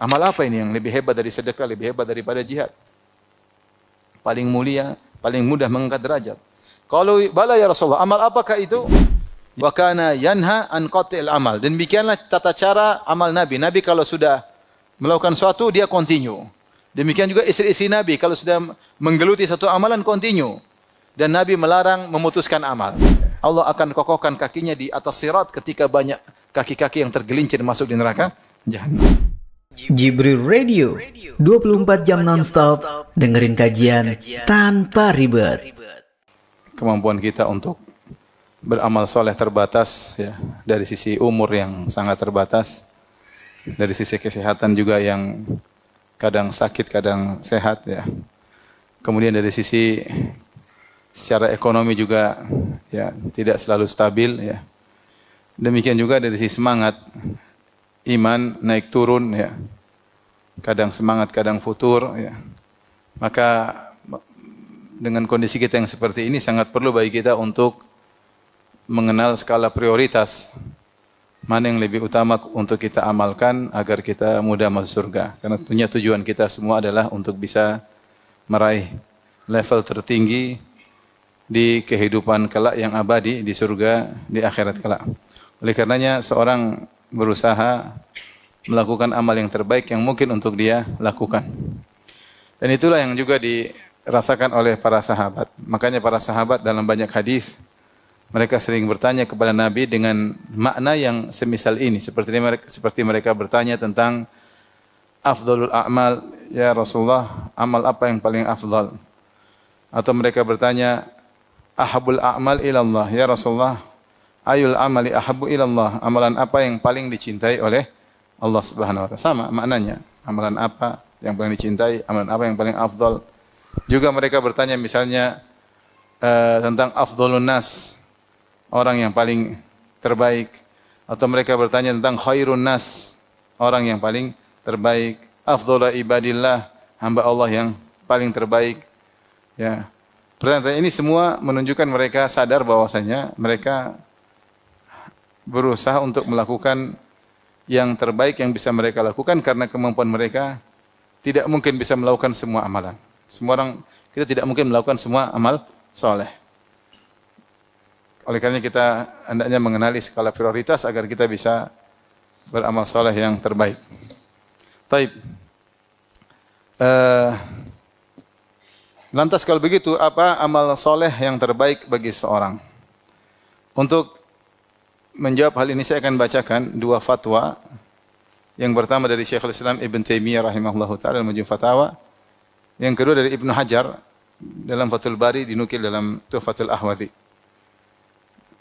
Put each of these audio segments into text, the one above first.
Amal apa ini yang lebih hebat dari sedekah, lebih hebat daripada jihad? Paling mulia, paling mudah mengangkat derajat. Kalau bala ya Rasulullah, amal apakah itu? Wa kana yanha an qati'il amal. Dan demikianlah tata cara amal Nabi. Nabi kalau sudah melakukan sesuatu, dia continue. Demikian juga istri-istri Nabi kalau sudah menggeluti satu amalan, continue. Dan Nabi melarang memutuskan amal. Allah akan kokohkan kakinya di atas sirat ketika banyak kaki-kaki yang tergelincir masuk di neraka Jahannam. Jibril Radio, 24 jam non-stop, dengerin kajian tanpa ribet. Kemampuan kita untuk beramal soleh terbatas, ya, dari sisi umur yang sangat terbatas, dari sisi kesehatan juga yang kadang sakit, kadang sehat, ya. Kemudian dari sisi secara ekonomi juga, ya, tidak selalu stabil, ya. Demikian juga dari sisi semangat, iman naik turun, ya. Kadang semangat, kadang futur, ya. Maka dengan kondisi kita yang seperti ini sangat perlu bagi kita untuk mengenal skala prioritas. Mana yang lebih utama untuk kita amalkan agar kita mudah masuk surga. Karena tentunya tujuan kita semua adalah untuk bisa meraih level tertinggi di kehidupan kelak yang abadi, di surga, di akhirat kelak. Oleh karenanya seorang berusaha melakukan amal yang terbaik yang mungkin untuk dia lakukan. Dan itulah yang juga dirasakan oleh para sahabat. Makanya para sahabat dalam banyak hadis mereka sering bertanya kepada Nabi dengan makna yang semisal ini. Seperti mereka bertanya tentang afdalul a'mal, ya Rasulullah, amal apa yang paling afdal? Atau mereka bertanya, ahabul a'mal ilallah, ya Rasulullah, ayul amali ahabu ilallah, amalan apa yang paling dicintai oleh Allah Subhanahu wa ta'ala. Sama maknanya, amalan apa yang paling dicintai, amalan apa yang paling afdal. Juga mereka bertanya misalnya tentang afdalun nas, orang yang paling terbaik. Atau mereka bertanya tentang khairun nas, orang yang paling terbaik. Afdhalu ibadillah, hamba Allah yang paling terbaik. Ya. Pertanyaan ini semua menunjukkan mereka sadar bahwasanya mereka berusaha untuk melakukan yang terbaik yang bisa mereka lakukan karena kemampuan mereka tidak mungkin bisa melakukan semua amalan. Semua orang, kita tidak mungkin melakukan semua amal soleh. Oleh karena kita hendaknya mengenali skala prioritas agar kita bisa beramal soleh yang terbaik. Taib. Lantas kalau begitu, apa amal soleh yang terbaik bagi seorang? Untuk menjawab hal ini saya akan bacakan dua fatwa. Yang pertama dari Syekhul Islam Ibn Taimiyah rahimahullahu ta'ala Majmu' Fatawa. Yang kedua dari Ibnu Hajar dalam Fathul Bari dinukil dalam Tuhfatul Ahwadhi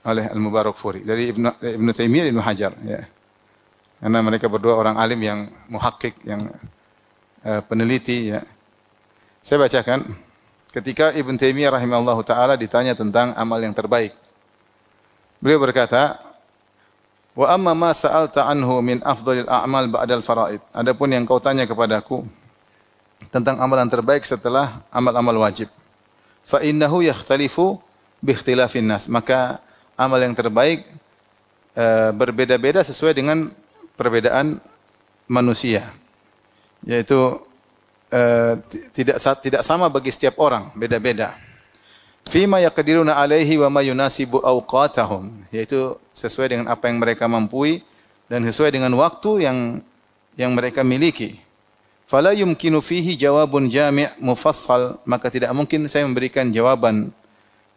oleh Al-Mubarakfuri dari Ibnu Taimiyah dan Ibnu Hajar, ya. Karena mereka berdua orang alim yang muhakkik, yang peneliti, ya. Saya bacakan ketika Ibnu Taimiyah rahimahullahu taala ditanya tentang amal yang terbaik. Beliau berkata, "Wa amma ma sa'alta anhu min afdhalil a'mal ba'dal faraid." Adapun yang kau tanya kepadaku tentang amalan terbaik setelah amal-amal wajib. Fa innahu yakhtalifu bi ikhtilafin nas. Maka amal yang terbaik berbeda-beda sesuai dengan perbedaan manusia. Yaitu tidak sama bagi setiap orang, beda-beda. Fima yaqdiruna alaihi wa ma yunasibu awqatahum, yaitu sesuai dengan apa yang mereka mampu dan sesuai dengan waktu yang mereka miliki. Fala yumkinu fihi jawabun jami' mufassal, maka tidak mungkin saya memberikan jawaban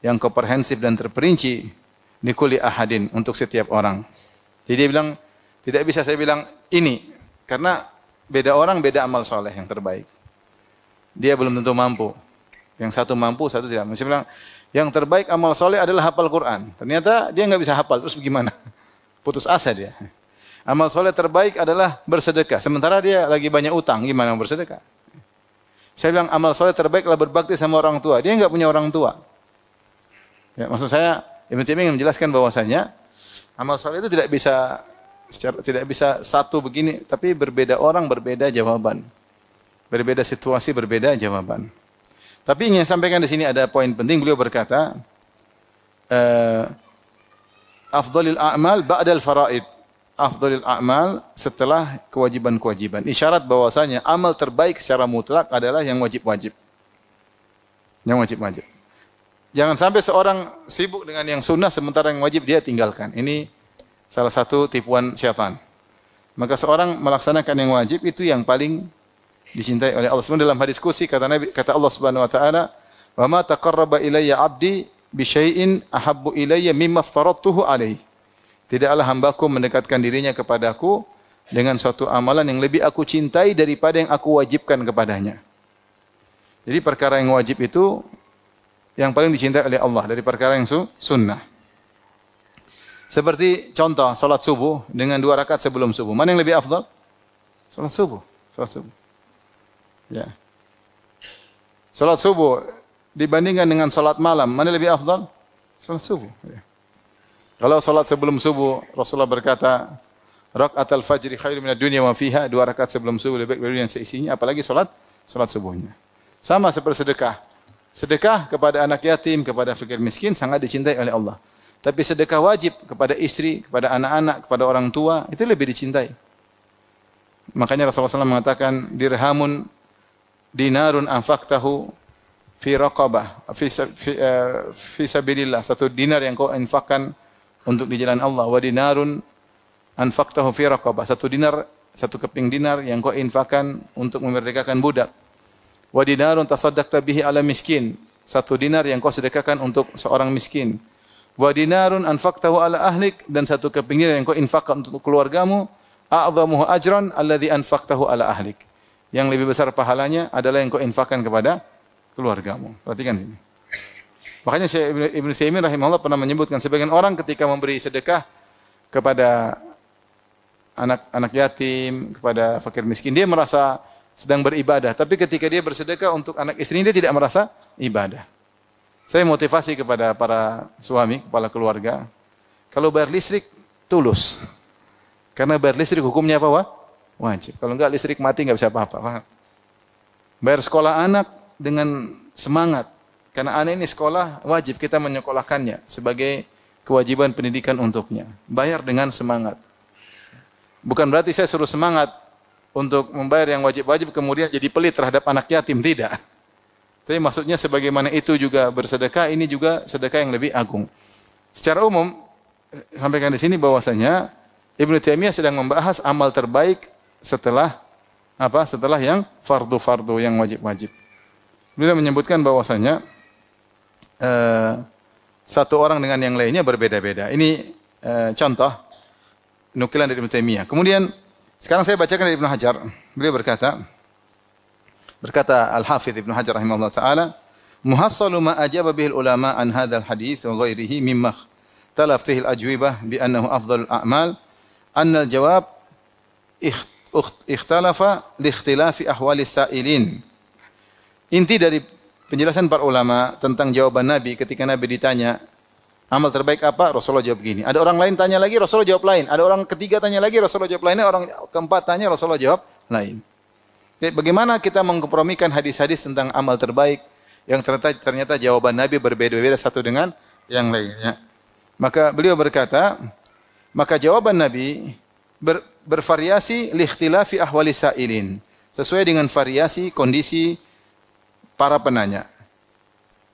yang komprehensif dan terperinci di kulli ahadin, untuk setiap orang. Jadi dia bilang, tidak bisa saya bilang ini, karena beda orang beda amal soleh yang terbaik. Dia belum tentu mampu. Yang satu mampu, satu tidak. Misalnya bilang, yang terbaik amal soleh adalah hafal Quran. Ternyata dia nggak bisa hafal, terus bagaimana? Putus asa dia. Amal soleh terbaik adalah bersedekah. Sementara dia lagi banyak utang, gimana mau bersedekah? Saya bilang amal soleh terbaik adalah berbakti sama orang tua. Dia nggak punya orang tua. Ya, maksud saya, Ibnu Taimiyah menjelaskan bahwasanya amal soleh itu tidak bisa satu begini, tapi berbeda orang, berbeda jawaban. Berbeda situasi, berbeda jawaban. Tapi yang saya sampaikan di sini ada poin penting. Beliau berkata, afdhalil a'mal ba'dal faraid. afdhalil a'mal setelah kewajiban-kewajiban. Isyarat bahwasanya amal terbaik secara mutlak adalah yang wajib-wajib. Yang wajib-wajib. Jangan sampai seorang sibuk dengan yang sunnah sementara yang wajib dia tinggalkan. Ini salah satu tipuan syaitan. Maka seorang melaksanakan yang wajib itu yang paling dicintai oleh Allah. Sebenarnya dalam hadis qudsi kata Allah Subhanahu wa taala, "Wa ma taqarraba ilayya 'abdi bi syai'in ahabbu ilayya mimma aftaradtuhu alaihi." Tidaklah hambaku mendekatkan dirinya kepadaku dengan suatu amalan yang lebih aku cintai daripada yang aku wajibkan kepadanya. Jadi perkara yang wajib itu yang paling dicintai oleh Allah dari perkara yang sunnah. Seperti contoh salat subuh dengan 2 rakaat sebelum subuh. Mana yang lebih afdal? Salat subuh. Salat subuh. Ya. Salat subuh dibandingkan dengan salat malam, mana lebih afdal? Salat subuh. Ya. Kalau salat sebelum subuh, Rasulullah berkata, "Raka'atul fajri khairu minad dunya wa fiha." 2 rakaat sebelum subuh lebih baik dari dunia yang seisinya, apalagi salat subuhnya. Sama seperti sedekah. Sedekah kepada anak yatim, kepada fakir miskin sangat dicintai oleh Allah. Tapi sedekah wajib kepada istri, kepada anak-anak, kepada orang tua, itu lebih dicintai. Makanya Rasulullah SAW mengatakan, dirhamun dinarun anfaqtahu fi raqabah, fi sabilillah. 1 dinar yang kau infakkan untuk di jalan Allah. Wa dinarun anfaqtahu fi raqabah. 1 dinar, 1 keping dinar yang kau infakkan untuk memerdekakan budak. Wa dinarun tasaddaqta bihi ala miskin. 1 dinar yang kau sedekahkan untuk seorang miskin. Wa dinarun anfaqtahu ala ahlik, dan 1 keping dinar yang kau infakkan untuk keluargamu, a'dhamuhu ajran alladhi anfaqtahu ala ahlik. Yang lebih besar pahalanya adalah yang kau infakkan kepada keluargamu. Perhatikan sini. Makanya Syekh Ibnu Utsaimin rahimahullah pernah menyebutkan sebagian orang ketika memberi sedekah kepada anak yatim, kepada fakir miskin, dia merasa sedang beribadah, tapi ketika dia bersedekah untuk anak istrinya dia tidak merasa ibadah. Saya motivasi kepada para suami, kepala keluarga, kalau bayar listrik, tulus. Karena bayar listrik hukumnya apa? Wajib. Kalau enggak listrik mati enggak bisa apa-apa. Bayar sekolah anak dengan semangat. Karena anak ini sekolah, wajib kita menyekolahkannya sebagai kewajiban pendidikan untuknya. Bayar dengan semangat. Bukan berarti saya suruh semangat untuk membayar yang wajib-wajib kemudian jadi pelit terhadap anak yatim, tidak. Tapi maksudnya sebagaimana itu juga bersedekah, ini juga sedekah yang lebih agung. Secara umum, sampaikan di sini bahwasanya Ibnu Taimiyah sedang membahas amal terbaik setelah apa? Setelah yang fardu-fardu, yang wajib-wajib. Beliau menyebutkan bahwasanya satu orang dengan yang lainnya berbeda-beda. Ini contoh nukilan dari Ibnu Taimiyah. Kemudian sekarang saya bacakan dari Ibnu Hajar. Beliau berkata Al-Hafidz Ibnu Hajar rahimahullah taala, "Muhassalu ma ajaba bihi ulama an hadzal hadits wa ghairihi mimma talaf fihi al-ajwibah bi annahu afdhalul a'mal, anna al-jawab ikhtalafa li ikhtilafi ahwali sa'ilin." Inti dari penjelasan para ulama tentang jawaban Nabi ketika Nabi ditanya, amal terbaik apa? Rasulullah jawab gini. Ada orang lain tanya lagi, Rasulullah jawab lain. Ada orang ketiga tanya lagi, Rasulullah jawab lainnya. Orang keempat tanya, Rasulullah jawab lain. Bagaimana kita mengkompromikan hadis-hadis tentang amal terbaik yang ternyata jawaban Nabi berbeda-beda satu dengan yang lainnya. Maka beliau berkata, maka jawaban Nabi bervariasi li ikhtilafi ahwali sa'ilin, sesuai dengan variasi kondisi para penanya.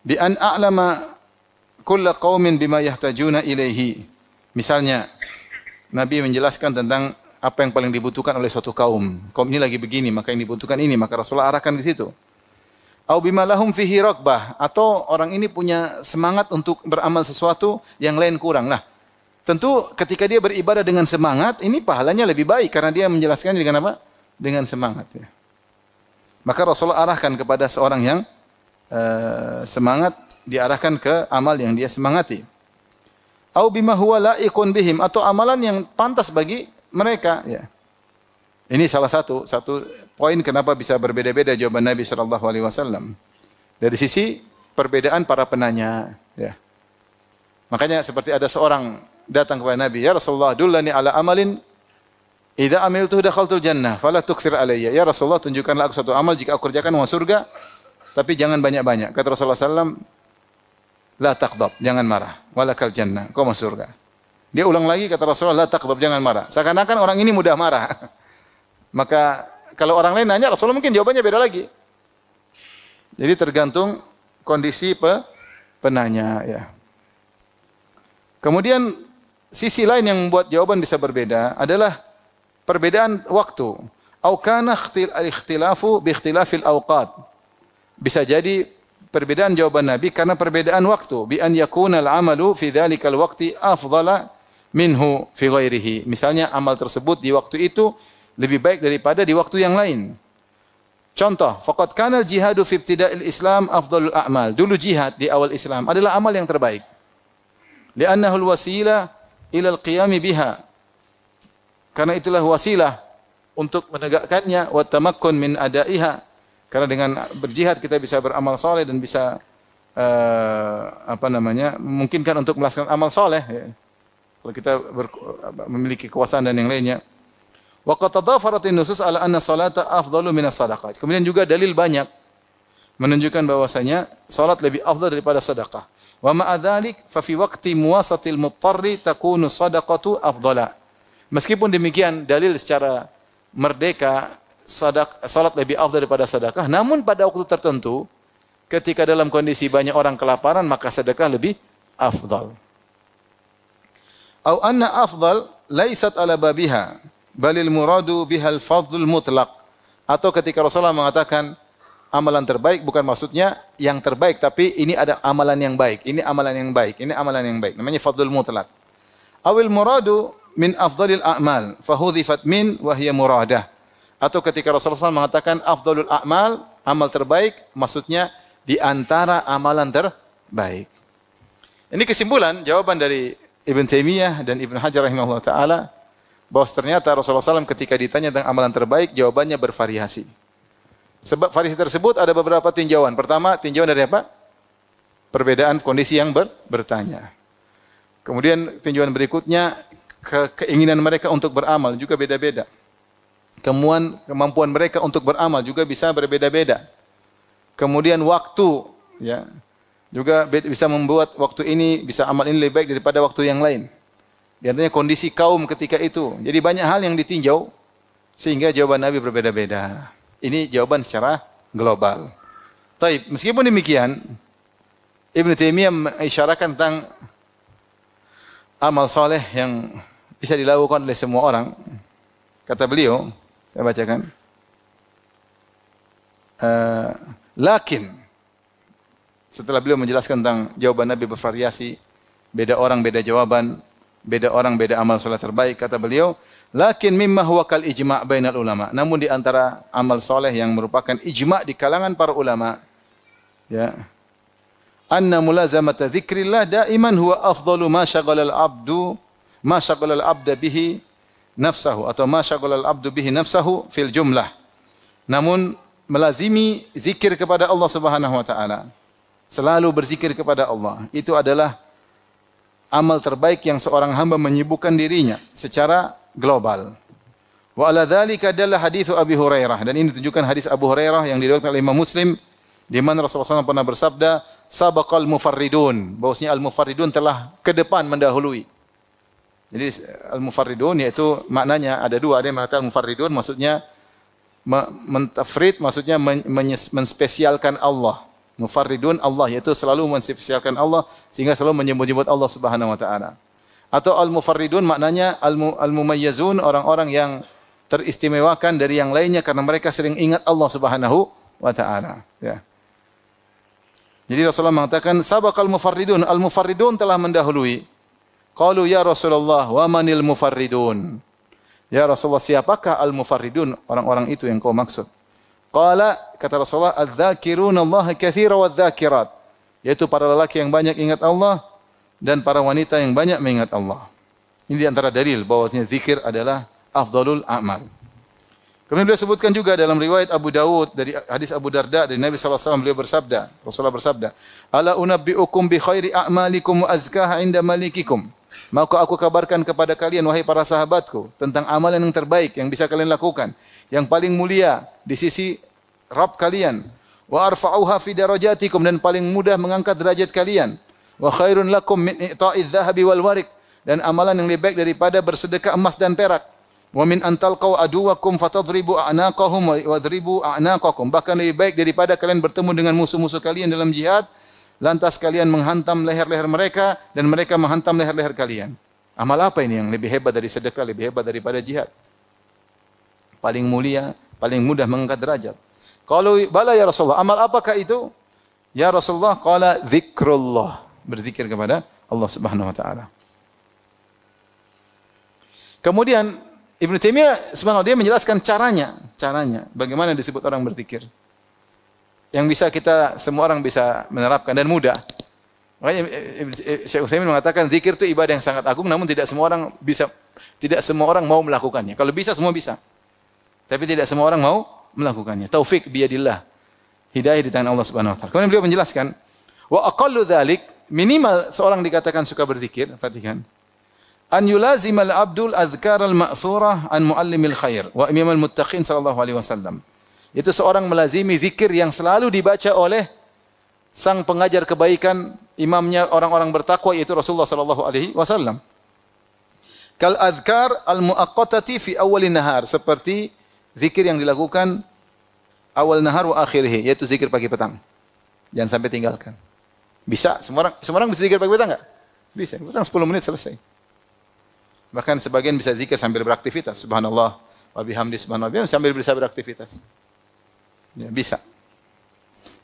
Bi an a'lama kulla qaumin bima yahtajuna ilaihi. Misalnya Nabi menjelaskan tentang apa yang paling dibutuhkan oleh suatu kaum. Kaum ini lagi begini, maka yang dibutuhkan ini, maka Rasulullah arahkan ke situ. Au bima lahum fihi raghbah, atau orang ini punya semangat untuk beramal sesuatu yang lain kurang. Nah, tentu ketika dia beribadah dengan semangat, ini pahalanya lebih baik karena dia menjelaskan dengan apa? Dengan semangat ya. Maka Rasulullah arahkan kepada seorang yang semangat, diarahkan ke amal yang dia semangati. Au bima huwa la'iqun bihim, atau amalan yang pantas bagi mereka ya. Ini salah satu poin kenapa bisa berbeda-beda jawaban Nabi sallallahu alaihi wasallam. Dari sisi perbedaan para penanya ya. Makanya seperti ada seorang datang kepada Nabi, "Ya Rasulullah, dullani ala amalin idza amiltuhu dakhaltul jannah, fala tukthir alayya." Ya Rasulullah, tunjukkanlah aku suatu amal jika aku kerjakan masuk surga, tapi jangan banyak-banyak. Kata Rasulullah sallallahu alaihi wasallam, "La taqdab, jangan marah, walakal jannah, kau masuk surga." Dia ulang lagi, kata Rasulullah, la taghdab, jangan marah. Seakan-akan orang ini mudah marah. Maka kalau orang lain nanya, Rasulullah mungkin jawabannya beda lagi. Jadi tergantung kondisi penanya, ya. Kemudian sisi lain yang membuat jawaban bisa berbeda adalah perbedaan waktu. Au kana al-ikhtilafu bi ikhtilafil awqat. Bisa jadi perbedaan jawaban Nabi karena perbedaan waktu. Bi an yakuna al-amalu fi dhalikal waqti afdala minhu fi ghairihi. Misalnya amal tersebut di waktu itu lebih baik daripada di waktu yang lain. Contoh, faqad kana al-jihadu fi ibtida'il Islam afdalul a'mal. Dulu jihad di awal Islam adalah amal yang terbaik. Li'annahu al-wasilah ila al-qiyam biha. Karena itulah wasilah untuk menegakkannya, wa tamakkun min adaiha. Karena dengan berjihad kita bisa beramal soleh dan bisa memungkinkan untuk melaksanakan amal soleh. Ya. Kalau kita memiliki kekuasaan dan yang lainnya. Wa qad tadafaratin nusus ala anna salata afdalu minas sadaqah. Kemudian juga dalil banyak menunjukkan bahwasanya salat lebih afdal daripada sedekah. Wa ma'a dzalik fa fi waqti muwasatil muttarri takunu sadaqatu afdala. Meskipun demikian dalil secara merdeka salat lebih afdal daripada sedekah, namun pada waktu tertentu ketika dalam kondisi banyak orang kelaparan maka sedekah lebih afdal. Au anna afdal laisat ala babiha balil muradu bihal fadlul mutlaq. Atau ketika Rasulullah mengatakan amalan terbaik bukan maksudnya yang terbaik, tapi ini ada amalan yang baik, ini amalan yang baik, ini amalan yang baik. Namanya fadlul mutlaq. Awil muradu min afdalil a'mal fahudhifat min wa hiya muradah. Atau ketika Rasulullah SAW mengatakan afdalul a'mal, amal terbaik, maksudnya di antara amalan terbaik. Ini kesimpulan jawaban dari Ibn Taimiyah dan Ibn Hajar rahimahullah ta'ala, bahwa ternyata Rasulullah SAW ketika ditanya tentang amalan terbaik, jawabannya bervariasi. Sebab variasi tersebut ada beberapa tinjauan. Pertama, tinjauan dari apa? Perbedaan kondisi yang bertanya. Kemudian tinjauan berikutnya, keinginan mereka untuk beramal juga beda-beda. Kemampuan mereka untuk beramal juga bisa berbeda-beda. Kemudian waktu, ya, juga bisa membuat waktu ini, bisa amal ini lebih baik daripada waktu yang lain. Di antaranya kondisi kaum ketika itu. Jadi banyak hal yang ditinjau sehingga jawaban Nabi berbeda-beda. Ini jawaban secara global. Taib, meskipun demikian, Ibn Taimiyah mengisyaratkan tentang amal soleh yang bisa dilakukan oleh semua orang. Kata beliau, saya bacakan. Lakin, setelah beliau menjelaskan tentang jawaban Nabi bervariasi, beda orang beda jawaban, beda orang beda amal soleh terbaik, kata beliau, lakin mimma huwa kal ijma' bainal ulama. Namun di antara amal soleh yang merupakan ijma' di kalangan para ulama, ya, anna mulazamata dzikrillah daiman huwa afdalu ma syaghala al-abda bihi nafsahu atau ma syaghala al-abdu bihi nafsahu fil jumlah. Namun melazimi zikir kepada Allah Subhanahu wa taala, selalu berzikir kepada Allah, itu adalah amal terbaik yang seorang hamba menyibukkan dirinya secara global. Wa ala dzalika dalla hadits Abi Hurairah, dan ini tunjukkan hadis Abu Hurairah yang diriwayatkan oleh Imam Muslim, di mana Rasulullah SAW pernah bersabda, sabaqal mufarridun, bahwasanya al-mufarridun telah ke depan mendahului. Jadi al-mufarridun yaitu maknanya ada dua, ada yang mengatakan mufarridun maksudnya mentafrid, maksudnya menspesialkan Allah. Mufarridun Allah yaitu selalu menspesialkan Allah sehingga selalu menyebut-nyebut Allah Subhanahu wa taala. Atau al-mufarridun maknanya al-mumayyizun, orang-orang yang teristimewakan dari yang lainnya karena mereka sering ingat Allah Subhanahu wa taala, ya. Jadi Rasulullah mengatakan sabaqal mufarridun, al-mufarridun telah mendahului. Qalu ya Rasulullah wa manil mufarridun? Ya Rasulullah, siapakah al-mufarridun? Orang-orang itu yang kau maksud. Qala, kata Rasulullah, adz-dzakiruna Allah katsira wadz-dzakirat, yaitu para lelaki yang banyak ingat Allah dan para wanita yang banyak mengingat Allah. Ini di antara dalil bahwasanya zikir adalah afdalul a'mal. Kemudian beliau sebutkan juga dalam riwayat Abu Dawud dari hadis Abu Darda dari Nabi SAW, beliau bersabda, Rasulullah bersabda, ala unabbiukum bi khairi a'malikum wa azkaha 'inda malikikum. Maka aku kabarkan kepada kalian wahai para sahabatku tentang amalan yang terbaik yang bisa kalian lakukan, yang paling mulia di sisi Rabb kalian, wa arfa'uha fi darajatikum, dan paling mudah mengangkat derajat kalian, wa khairun lakum min i'ta'iz dzahabi wal warik, dan amalan yang lebih baik daripada bersedekah emas dan perak. Wa min an talqaw aduwakum fatadribu a'naqahum wa adribu a'naqakum. Bahkan lebih baik daripada kalian bertemu dengan musuh-musuh kalian dalam jihad, lantas kalian menghantam leher-leher mereka dan mereka menghantam leher-leher kalian. Amal apa ini yang lebih hebat dari sedekah, lebih hebat daripada jihad? Paling mulia, paling mudah mengangkat derajat. Kalau bala ya Rasulullah, amal apakah itu? Ya Rasulullah, qala zikrullah, berzikir kepada Allah Subhanahu wa taala. Kemudian Ibnu Taimiyah subhanallah dia menjelaskan caranya bagaimana disebut orang berzikir. Yang bisa kita semua orang bisa menerapkan dan mudah. Makanya Syekh Utsaimin mengatakan zikir itu ibadah yang sangat agung namun tidak semua orang mau melakukannya. Kalau bisa semua bisa. Tapi tidak semua orang mau melakukannya. Taufik biyadillah. Hidayah di tangan Allah Subhanahu wa taala. Kemudian beliau menjelaskan wa aqallu dzalik, minimal seorang dikatakan suka berzikir, perhatikan. An yulazimal abdul azkar al-ma'thurah an muallimil khair wa imamul muttaqin sallallahu alaihi wasallam. Itu seorang melazimi zikir yang selalu dibaca oleh sang pengajar kebaikan, imamnya orang-orang bertakwa yaitu Rasulullah sallallahu alaihi wasallam. Kal azkar al-muaqqatati fi awwalin nahar, seperti zikir yang dilakukan awal nahar wa akhirih, yaitu zikir pagi petang. Jangan sampai tinggalkan. Bisa, semua orang bisa zikir pagi petang enggak? Bisa, petang 10 menit selesai. Bahkan sebagian bisa zikir sambil beraktivitas. Subhanallah wa bihamdi subhanallah sambil bisa beraktivitas. Ya, bisa.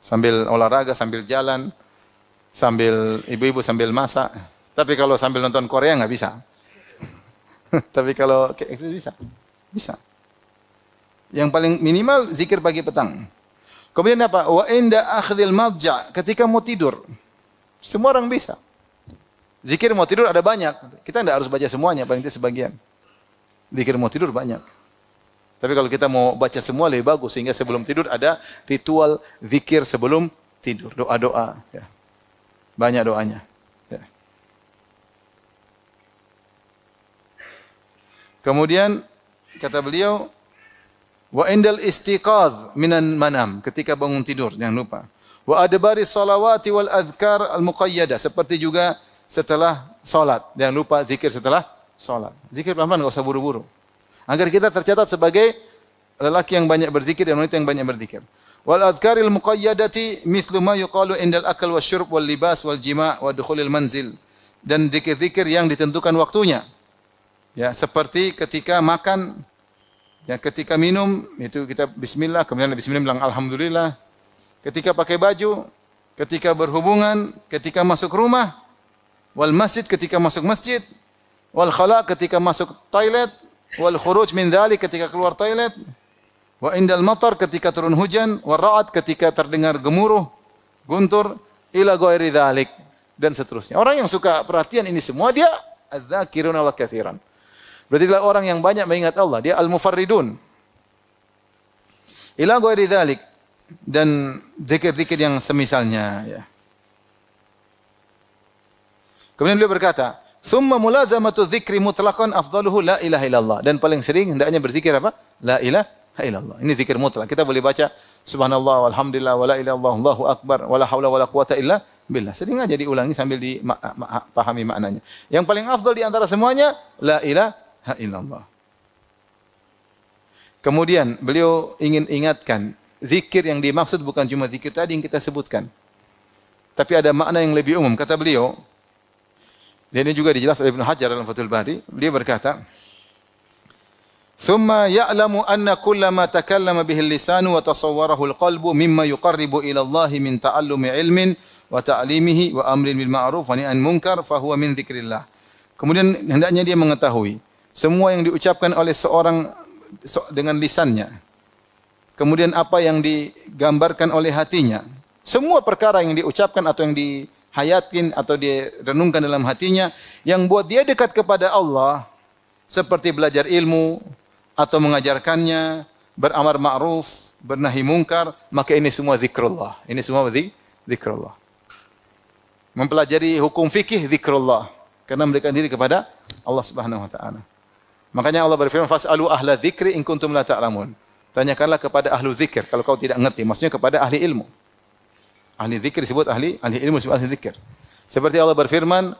Sambil olahraga, sambil jalan, sambil ibu-ibu sambil masak. Tapi kalau sambil nonton Korea enggak bisa. Tapi kalau itu bisa. Bisa. Yang paling minimal zikir pagi petang. Kemudian apa? Wa inda akhdhil madja, ketika mau tidur. Semua orang bisa. Zikir mau tidur ada banyak. Kita tidak harus baca semuanya, paling tidak sebagian. Zikir mau tidur banyak. Tapi kalau kita mau baca semua lebih bagus, sehingga sebelum tidur ada ritual zikir sebelum tidur. Doa-doa. Ya. Banyak doanya. Ya. Kemudian kata beliau, wa indal istiqadh minan manam, ketika bangun tidur, jangan lupa. Wa adbari salawati wal adhkar al muqayyadah, seperti juga setelah salat. Jangan lupa zikir setelah salat. Zikir pelan-pelan, enggak usah buru-buru. Agar kita tercatat sebagai lelaki yang banyak berzikir dan wanita yang banyak berzikir. Wal adhkaril muqayyadati mithlu ma yuqalu indal akal wasyurb wal libas wal jima' wa dukhulil manzil. Dan zikir-zikir yang ditentukan waktunya. Ya, seperti ketika makan, ya, ketika minum itu kita bismillah, kemudian bismillah bilang alhamdulillah. Ketika pakai baju, ketika berhubungan, ketika masuk rumah, wal masjid ketika masuk masjid, wal khala ketika masuk toilet, wal khuruj min dzalik ketika keluar toilet, wa indal matar ketika turun hujan, wal ra'ad ketika terdengar gemuruh, guntur, ila ghairi dzalik, dan seterusnya. Orang yang suka perhatian ini semua dia adz-dzakiruna Allah katsiran. Berarti adalah orang yang banyak mengingat Allah, dia al-mufarridun. Ila ghairi dzalik, dan zikir-zikir yang semisalnya, ya. Kemudian beliau berkata, "Tsumma mulazamatu dzikri mutlaqan afdaluhu la ilaha illallah." Dan paling sering hendaknya berzikir apa? La ilaha illallah. Ini zikir mutlak. Kita boleh baca subhanallah walhamdulillah wala ilaha illallah Allahu akbar wala haula wala quwata illa billah. Sering aja diulangi sambil dipahami maknanya. Yang paling afdal di antara semuanya la ilaha illallah. Kemudian beliau ingin ingatkan, zikir yang dimaksud bukan cuma zikir tadi yang kita sebutkan. Tapi ada makna yang lebih umum. Kata beliau, dan ini juga dijelaskan oleh Ibnu Hajar dalam Fathul Bari. Dia berkata, "Tsumma ya'lamu anna kullama takallama bihi al-lisanu wa tasawwarahu al-qalbu mimma yuqarribu ila Allah min ta'allumi ilmin wa ta'limihi wa amrin bil ma'ruf wa nahyin munkar fa huwa min dzikrillah." Kemudian hendaknya dia mengetahui semua yang diucapkan oleh seorang dengan lisannya. Kemudian apa yang digambarkan oleh hatinya. Semua perkara yang diucapkan atau yang hayatin atau dia renungkan dalam hatinya yang buat dia dekat kepada Allah, seperti belajar ilmu atau mengajarkannya, beramar ma'ruf, bernahi mungkar, maka ini semua zikrullah. Ini semua zikrullah. Mempelajari hukum fikih zikrullah karena mendekatkan diri kepada Allah Subhanahu wa taala. Makanya Allah berfirman, "Fas'alu ahla dzikri in kuntum la ta'lamun." Tanyakanlah kepada ahlu zikir kalau kau tidak mengerti, maksudnya kepada ahli ilmu. Ahli zikir disebut ahli ilmu disebut ahli zikir. Seperti Allah berfirman,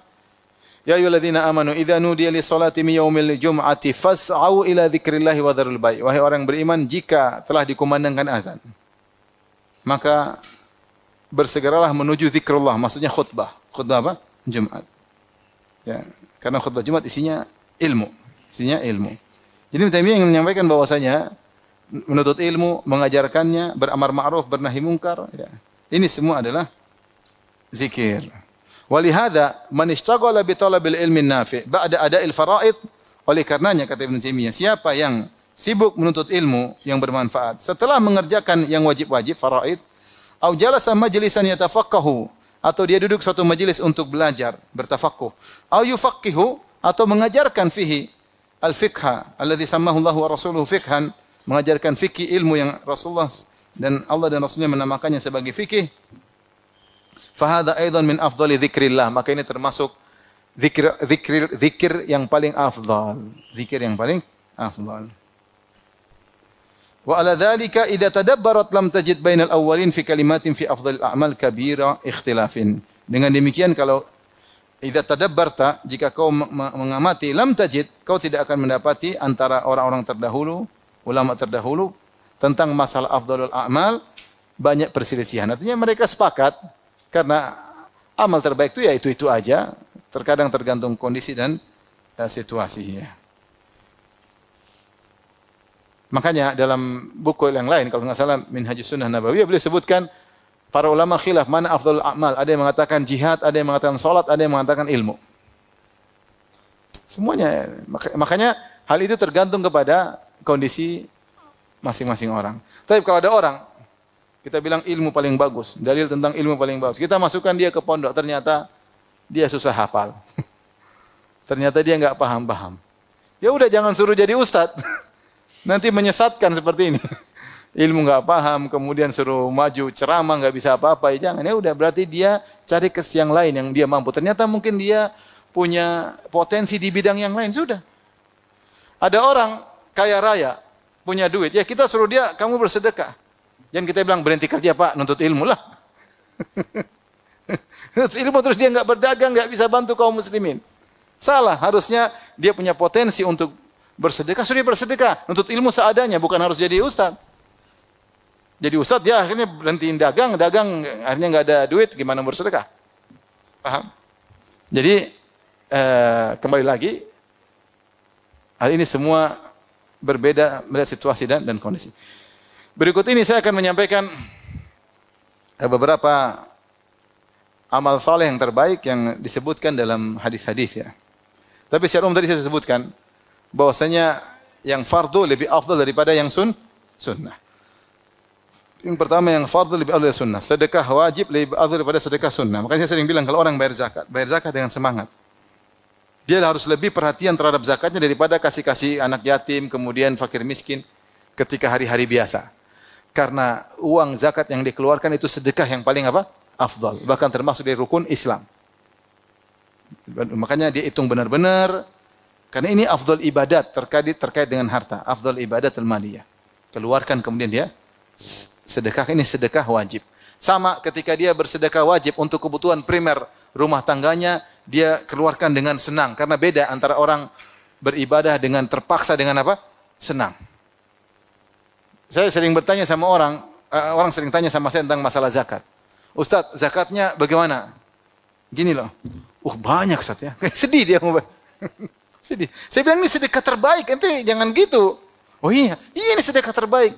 Ya ayyuhalladzina amanu idza nudiya lis-salati min yaumil jum'ati fas'au ila dzikrillahi wa dzarul bai'. Wahai orang beriman, jika telah dikumandangkan azan, maka bersegeralah menuju zikrullah, maksudnya khutbah. Khutbah apa? Jumat. Ya, karena khutbah Jumat isinya ilmu. Isinya ilmu. Jadi Ibnu Taimiyah ingin menyampaikan bahwasanya menuntut ilmu, mengajarkannya, beramar ma'ruf, bernahi mungkar, ya. Ini semua adalah zikir. Walihada man ishtaghala bi talabil ilmi nafi' ba'da ada'il fara'id. Oleh karenanya kata Ibnu Taimiyah, siapa yang sibuk menuntut ilmu yang bermanfaat setelah mengerjakan yang wajib-wajib faraid, au jalasa majlisan yatafaqahu, atau dia duduk suatu majelis untuk belajar, bertafaqquh, au yufaqihu, atau mengajarkan fihi al-fiqha alladhi sammahu Allah wa rasuluhu fiqhan, mengajarkan fikih ilmu yang Rasulullah dan Allah dan Rasulnya menamakannya sebagai fikih. Fahada aidan min afdali dzikrillah, maka ini termasuk zikir yang paling afdal, zikir yang paling afdal. Wa ala dzalika idza tadabbarat lam tajid bainal awwalin fi kalimatin fi afdhalil a'mal kabira ikhtilafin. Dengan demikian kalau idza tadabbarta, jika kau mengamati, lam tajid, kau tidak akan mendapati antara orang-orang terdahulu, ulama terdahulu tentang masalah afdhalul a'mal banyak perselisihan. Artinya mereka sepakat karena amal terbaik itu ya itu aja, terkadang tergantung kondisi dan situasi ya. Makanya dalam buku yang lain, kalau nggak salah Minhajus Sunnah Nabawiyah, beliau sebutkan para ulama khilaf mana afdhalul a'mal. Ada yang mengatakan jihad, ada yang mengatakan salat, ada yang mengatakan ilmu. Semuanya. Makanya hal itu tergantung kepada kondisi masing-masing orang. Tapi kalau ada orang kita bilang ilmu paling bagus, dalil tentang ilmu paling bagus, kita masukkan dia ke pondok, ternyata dia susah hafal. Ternyata dia nggak paham-paham. Ya udah, jangan suruh jadi ustadz. Nanti menyesatkan seperti ini. Ilmu nggak paham, kemudian suruh maju ceramah nggak bisa apa-apa, ya jangan. Ya udah, berarti dia cari ke yang lain yang dia mampu. Ternyata mungkin dia punya potensi di bidang yang lain, sudah. Ada orang kaya raya, punya duit, ya kita suruh dia, kamu bersedekah. Jangan kita bilang berhenti kerja Pak, nuntut ilmu lah. Nuntut ilmu terus dia nggak berdagang, nggak bisa bantu kaum muslimin. Salah, harusnya dia punya potensi untuk bersedekah, sudah bersedekah. Nuntut ilmu seadanya, bukan harus jadi ustaz. Jadi ustaz, dia akhirnya berhentiin dagang, akhirnya nggak ada duit, gimana bersedekah? Paham? Jadi kembali lagi, hal ini semua berbeda melihat situasi dan kondisi. Berikut ini saya akan menyampaikan beberapa amal soleh yang terbaik yang disebutkan dalam hadis-hadis ya. Tapi secara umum tadi saya sebutkan bahwasanya yang fardu lebih afdal daripada yang sunnah. Yang pertama, yang fardu lebih afdal dari sunnah. Sedekah wajib lebih afdal daripada sedekah sunnah. Makanya saya sering bilang kalau orang bayar zakat dengan semangat. Dia harus lebih perhatian terhadap zakatnya daripada kasih-kasih anak yatim, kemudian fakir miskin ketika hari-hari biasa. Karena uang zakat yang dikeluarkan itu sedekah yang paling apa? Afdal. Bahkan termasuk dari rukun Islam. Makanya dia hitung benar-benar. Karena ini afdal ibadat terkait dengan harta. Afdal ibadat al-maliyah. Keluarkan kemudian dia sedekah, ini sedekah wajib. Sama ketika dia bersedekah wajib untuk kebutuhan primer rumah tangganya, dia keluarkan dengan senang. Karena beda antara orang beribadah dengan terpaksa dengan apa? Senang. Saya sering bertanya sama orang sering tanya sama saya tentang masalah zakat. Ustaz, zakatnya bagaimana? Gini loh. Banyak Ustaz ya. Sedih dia mau. Sedih. Saya bilang ini sedekah terbaik, ente jangan gitu. Oh iya, ini sedekah terbaik.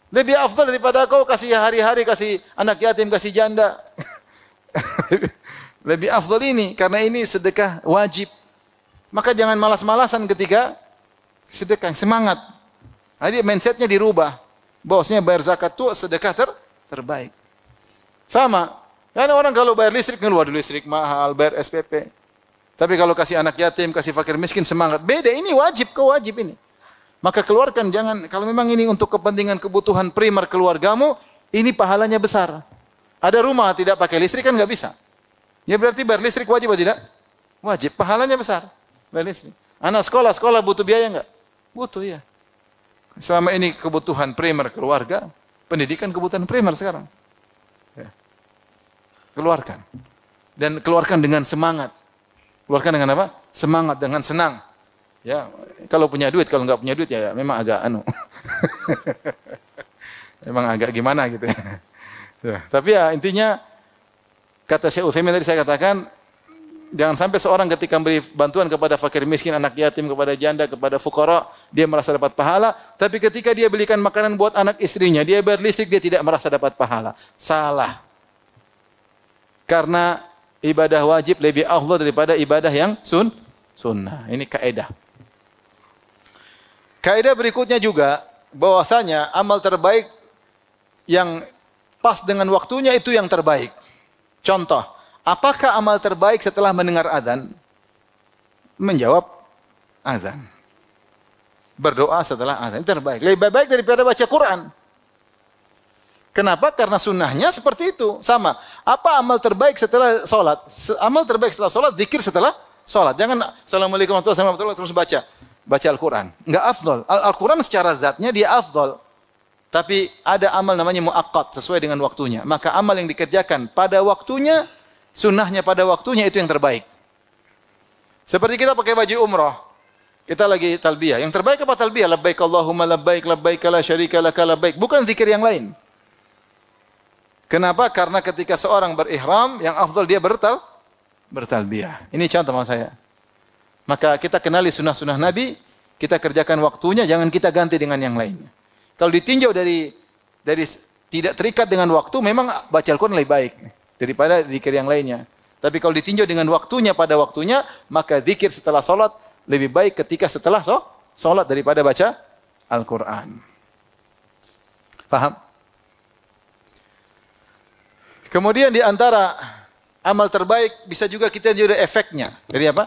Lebih afdal daripada kau kasih hari-hari, kasih anak yatim, kasih janda. Lebih afdal ini, karena ini sedekah wajib. Maka jangan malas-malasan ketika sedekah, semangat. Jadi mindsetnya dirubah. Bahwasanya bayar zakat itu sedekah terbaik. Sama. Karena orang kalau bayar listrik, ngeluar listrik mahal, bayar SPP. Tapi kalau kasih anak yatim, kasih fakir miskin, semangat. Beda, ini wajib, kau wajib ini. Maka keluarkan, jangan, kalau memang ini untuk kepentingan kebutuhan primer keluargamu, ini pahalanya besar. Ada rumah tidak pakai listrik kan nggak bisa. Ya berarti bayar listrik wajib atau tidak? Wajib, pahalanya besar. Bayar listrik. Anak sekolah butuh biaya nggak? Butuh ya. Selama ini kebutuhan primer keluarga, pendidikan kebutuhan primer sekarang. Ya. Keluarkan. Dan keluarkan dengan semangat. Keluarkan dengan apa? Semangat, dengan senang. Ya, kalau punya duit, kalau nggak punya duit ya memang agak memang agak gimana gitu ya. Ya, tapi ya intinya kata Syekh Utsaimin tadi saya katakan, jangan sampai seorang ketika memberi bantuan kepada fakir miskin, anak yatim, kepada janda, kepada fukara, dia merasa dapat pahala, tapi ketika dia belikan makanan buat anak istrinya, dia bayar listrik, dia tidak merasa dapat pahala. Salah. Karena ibadah wajib lebih afdal daripada ibadah yang sunnah. Ini kaidah. Kaidah berikutnya juga bahwasanya amal terbaik yang pas dengan waktunya itu yang terbaik. Contoh, apakah amal terbaik setelah mendengar azan? Menjawab azan. Berdoa setelah azan terbaik. Lebih baik daripada baca Quran. Kenapa? Karena sunnahnya seperti itu. Sama. Apa amal terbaik setelah sholat? Amal terbaik setelah sholat, zikir setelah sholat. Jangan Assalamualaikum warahmatullahi wabarakatuh terus baca Al-Quran. Enggak afdol. Al-Quran secara zatnya dia afdol. Tapi ada amal namanya muaqqat, sesuai dengan waktunya. Maka amal yang dikerjakan pada waktunya, sunnahnya pada waktunya itu yang terbaik. Seperti kita pakai baju umrah. Kita lagi talbiyah. Yang terbaik apa talbiyah? Labbaik Allahumma labbaik, labbaik la syarika laka labbaik. Bukan zikir yang lain. Kenapa? Karena ketika seorang berihram, yang afdal dia bertalbiyah. Ini contoh maksud saya. Maka kita kenali sunnah-sunnah Nabi, kita kerjakan waktunya, jangan kita ganti dengan yang lainnya. Kalau ditinjau dari tidak terikat dengan waktu, memang baca Al-Quran lebih baik daripada zikir yang lainnya. Tapi kalau ditinjau dengan waktunya pada waktunya, maka zikir setelah sholat lebih baik ketika setelah sholat daripada baca Al-Quran. Paham? Kemudian di antara amal terbaik bisa juga kita lihat efeknya. Jadi apa?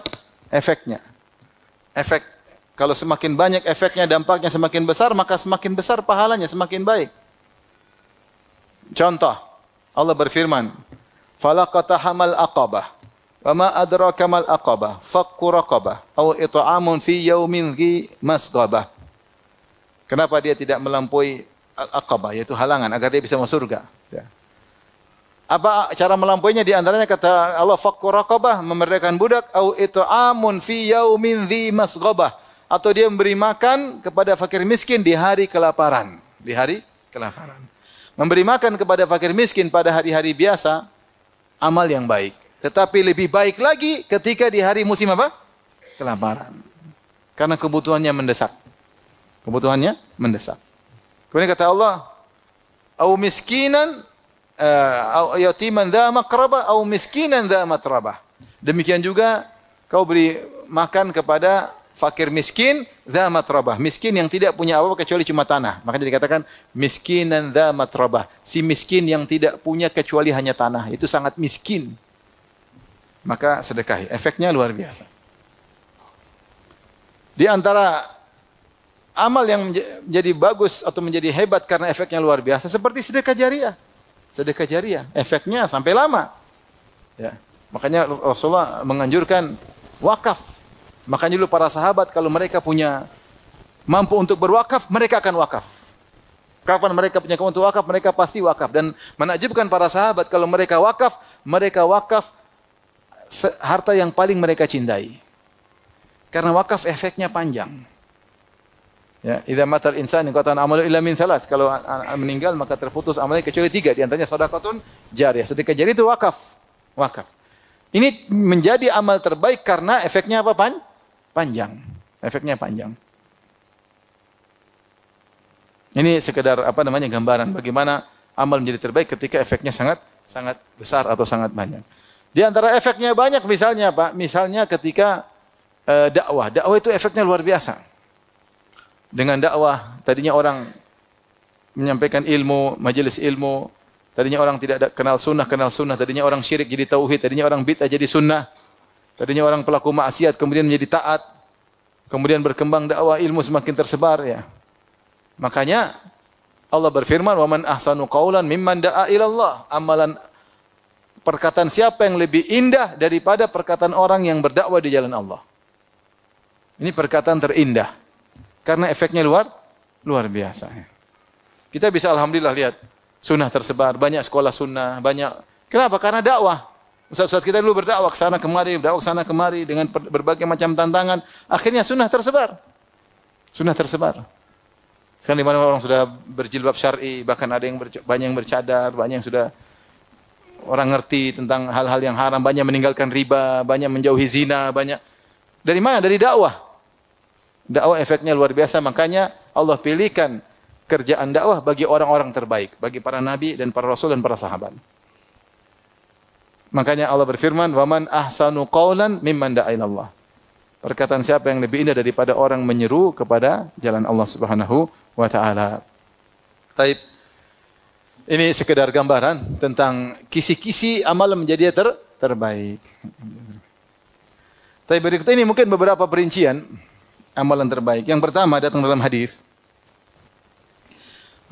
Efeknya. Efek. Kalau semakin banyak efeknya, dampaknya semakin besar, maka semakin besar pahalanya, semakin baik. Contoh, Allah berfirman, "Falaqatahamal aqabah, wa ma adraka mal aqabah, fakku raqabah, aw it'amun fi yaumin dhi masghabah." Kenapa dia tidak melampaui al-aqabah, yaitu halangan agar dia bisa masuk surga? Ya. Apa cara melampauinya? Di antaranya kata Allah, fakku raqabah, memerdekakan budak, au it'amun fi yaumin dhi masghabah, atau dia memberi makan kepada fakir miskin di hari kelaparan. Di hari kelaparan. Memberi makan kepada fakir miskin pada hari-hari biasa, amal yang baik. Tetapi lebih baik lagi ketika di hari musim apa? Kelaparan. Karena kebutuhannya mendesak. Kebutuhannya mendesak. Kemudian kata Allah, au miskinan au yatiman dha maqrabah au miskinan dha matrabah. Demikian juga kau beri makan kepada fakir miskin dha matrabah, miskin yang tidak punya apa-apa kecuali cuma tanah. Makanya dikatakan miskinan dha matrabah, si miskin yang tidak punya kecuali hanya tanah, itu sangat miskin. Maka sedekahi, efeknya luar biasa. Di antara amal yang menjadi bagus atau menjadi hebat karena efeknya luar biasa seperti sedekah jariah. Sedekah jariah, efeknya sampai lama. Ya. Makanya Rasulullah menganjurkan wakaf. Makanya dulu para sahabat kalau mereka punya mampu untuk berwakaf, mereka akan wakaf. Kapan mereka punya kemampuan untuk wakaf, mereka pasti wakaf. Dan menakjubkan para sahabat kalau mereka wakaf harta yang paling mereka cintai. Karena wakaf efeknya panjang. Ya, idza matal insan qatan amalu illa min thalath. Kalau meninggal maka terputus amalnya kecuali 3, di antaranya sedekahun jariyah. Sedekah jariah itu wakaf. Wakaf. Ini menjadi amal terbaik karena efeknya apa? Panjang. Efeknya panjang. Ini sekedar gambaran bagaimana amal menjadi terbaik ketika efeknya sangat besar atau sangat banyak. Di antara efeknya banyak misalnya apa? Misalnya ketika dakwah. Dakwah itu efeknya luar biasa. Dengan dakwah, tadinya orang menyampaikan ilmu, majelis ilmu, tadinya orang tidak kenal sunnah, tadinya orang syirik jadi tauhid, tadinya orang bid'ah jadi sunnah, tadinya orang pelaku maksiat kemudian menjadi taat, kemudian berkembang dakwah, ilmu semakin tersebar ya. Makanya Allah berfirman, "Wa man ahsanu qaulan mimman da'a ila Allah." Amalan perkataan siapa yang lebih indah daripada perkataan orang yang berdakwah di jalan Allah. Ini perkataan terindah. Karena efeknya luar biasa. Kita bisa alhamdulillah lihat sunnah tersebar, banyak sekolah sunnah, banyak. Kenapa? Karena dakwah. Ustaz-ustaz kita dulu berdakwah ke sana kemari, berdakwah ke sana kemari dengan berbagai macam tantangan. Akhirnya sunnah tersebar. Sunnah tersebar. Sekarang di mana orang sudah berjilbab syar'i, bahkan ada yang banyak yang bercadar, banyak yang sudah orang ngerti tentang hal-hal yang haram, banyak meninggalkan riba, banyak menjauhi zina, banyak. Dari mana? Dari dakwah. Dakwah efeknya luar biasa, makanya Allah pilihkan kerjaan dakwah bagi orang-orang terbaik, bagi para nabi dan para rasul dan para sahabat. Makanya Allah berfirman, "Waman ahsanu qawlan mimman da'a ila Allah." Perkataan siapa yang lebih indah daripada orang menyeru kepada jalan Allah Subhanahu wa taala. Taib. Ini sekedar gambaran tentang kisi-kisi amal menjadi terbaik. Tapi berikut ini mungkin beberapa perincian amalan terbaik. Yang pertama datang dalam hadis.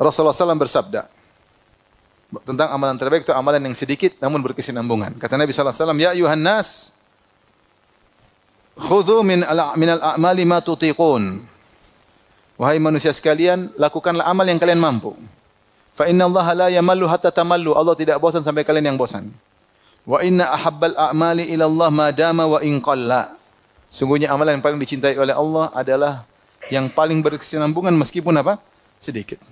Rasulullah SAW bersabda tentang amalan terbaik itu amalan yang sedikit namun berkesinambungan. Kata Nabi SAW, "Ya ayuhan nas, khudhu min al-a'mali ma tutiqun." Wahai manusia sekalian, lakukanlah amal yang kalian mampu. Fa inna Allah la yamallu hatta tamallu. Allah tidak bosan sampai kalian yang bosan. Wa inna ahabbal a'mali ila Allah ma dama wa in qalla. Sungguhnya amalan yang paling dicintai oleh Allah adalah yang paling berkesinambungan meskipun apa? Sedikit.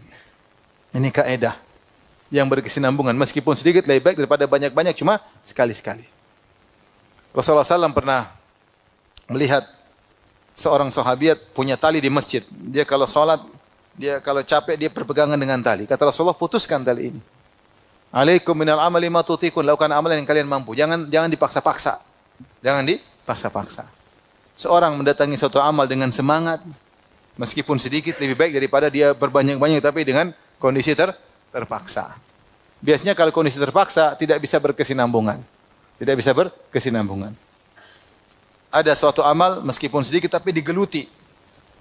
Ini kaidah. Yang berkesinambungan meskipun sedikit lebih baik daripada banyak-banyak cuma sekali-sekali. Rasulullah SAW pernah melihat seorang sahabiat punya tali di masjid. Dia kalau sholat, dia kalau capek dia berpegangan dengan tali. Kata Rasulullah, putuskan tali ini. Alaikum minal amali ma tutiqun, lakukan amalan yang kalian mampu. Jangan dipaksa-paksa. Jangan dipaksa-paksa. Seorang mendatangi suatu amal dengan semangat, meskipun sedikit lebih baik daripada dia berbanyak-banyak tapi dengan kondisi terpaksa. Biasanya kalau kondisi terpaksa tidak bisa berkesinambungan. Tidak bisa berkesinambungan. Ada suatu amal meskipun sedikit tapi digeluti.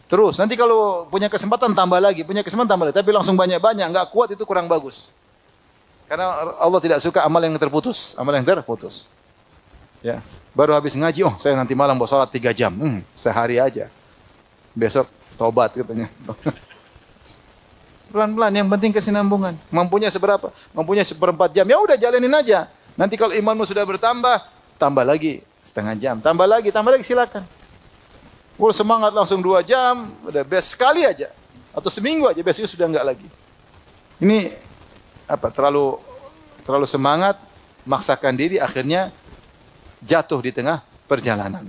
Terus nanti kalau punya kesempatan tambah lagi, tapi langsung banyak-banyak, enggak kuat itu kurang bagus. Karena Allah tidak suka amal yang terputus, Ya. Baru habis ngaji, saya nanti malam mau sholat 3 jam. Sehari aja. Besok tobat katanya. Pelan-pelan, yang penting kesinambungan. Mampunya seberapa? Mampunya 1/4 jam. Ya udah jalanin aja. Nanti kalau imanmu sudah bertambah, tambah lagi setengah jam. Tambah lagi, silakan. Kalau semangat langsung 2 jam, udah best sekali aja. Atau seminggu aja, besoknya sudah enggak lagi. Ini terlalu semangat, maksakan diri, akhirnya jatuh di tengah perjalanan.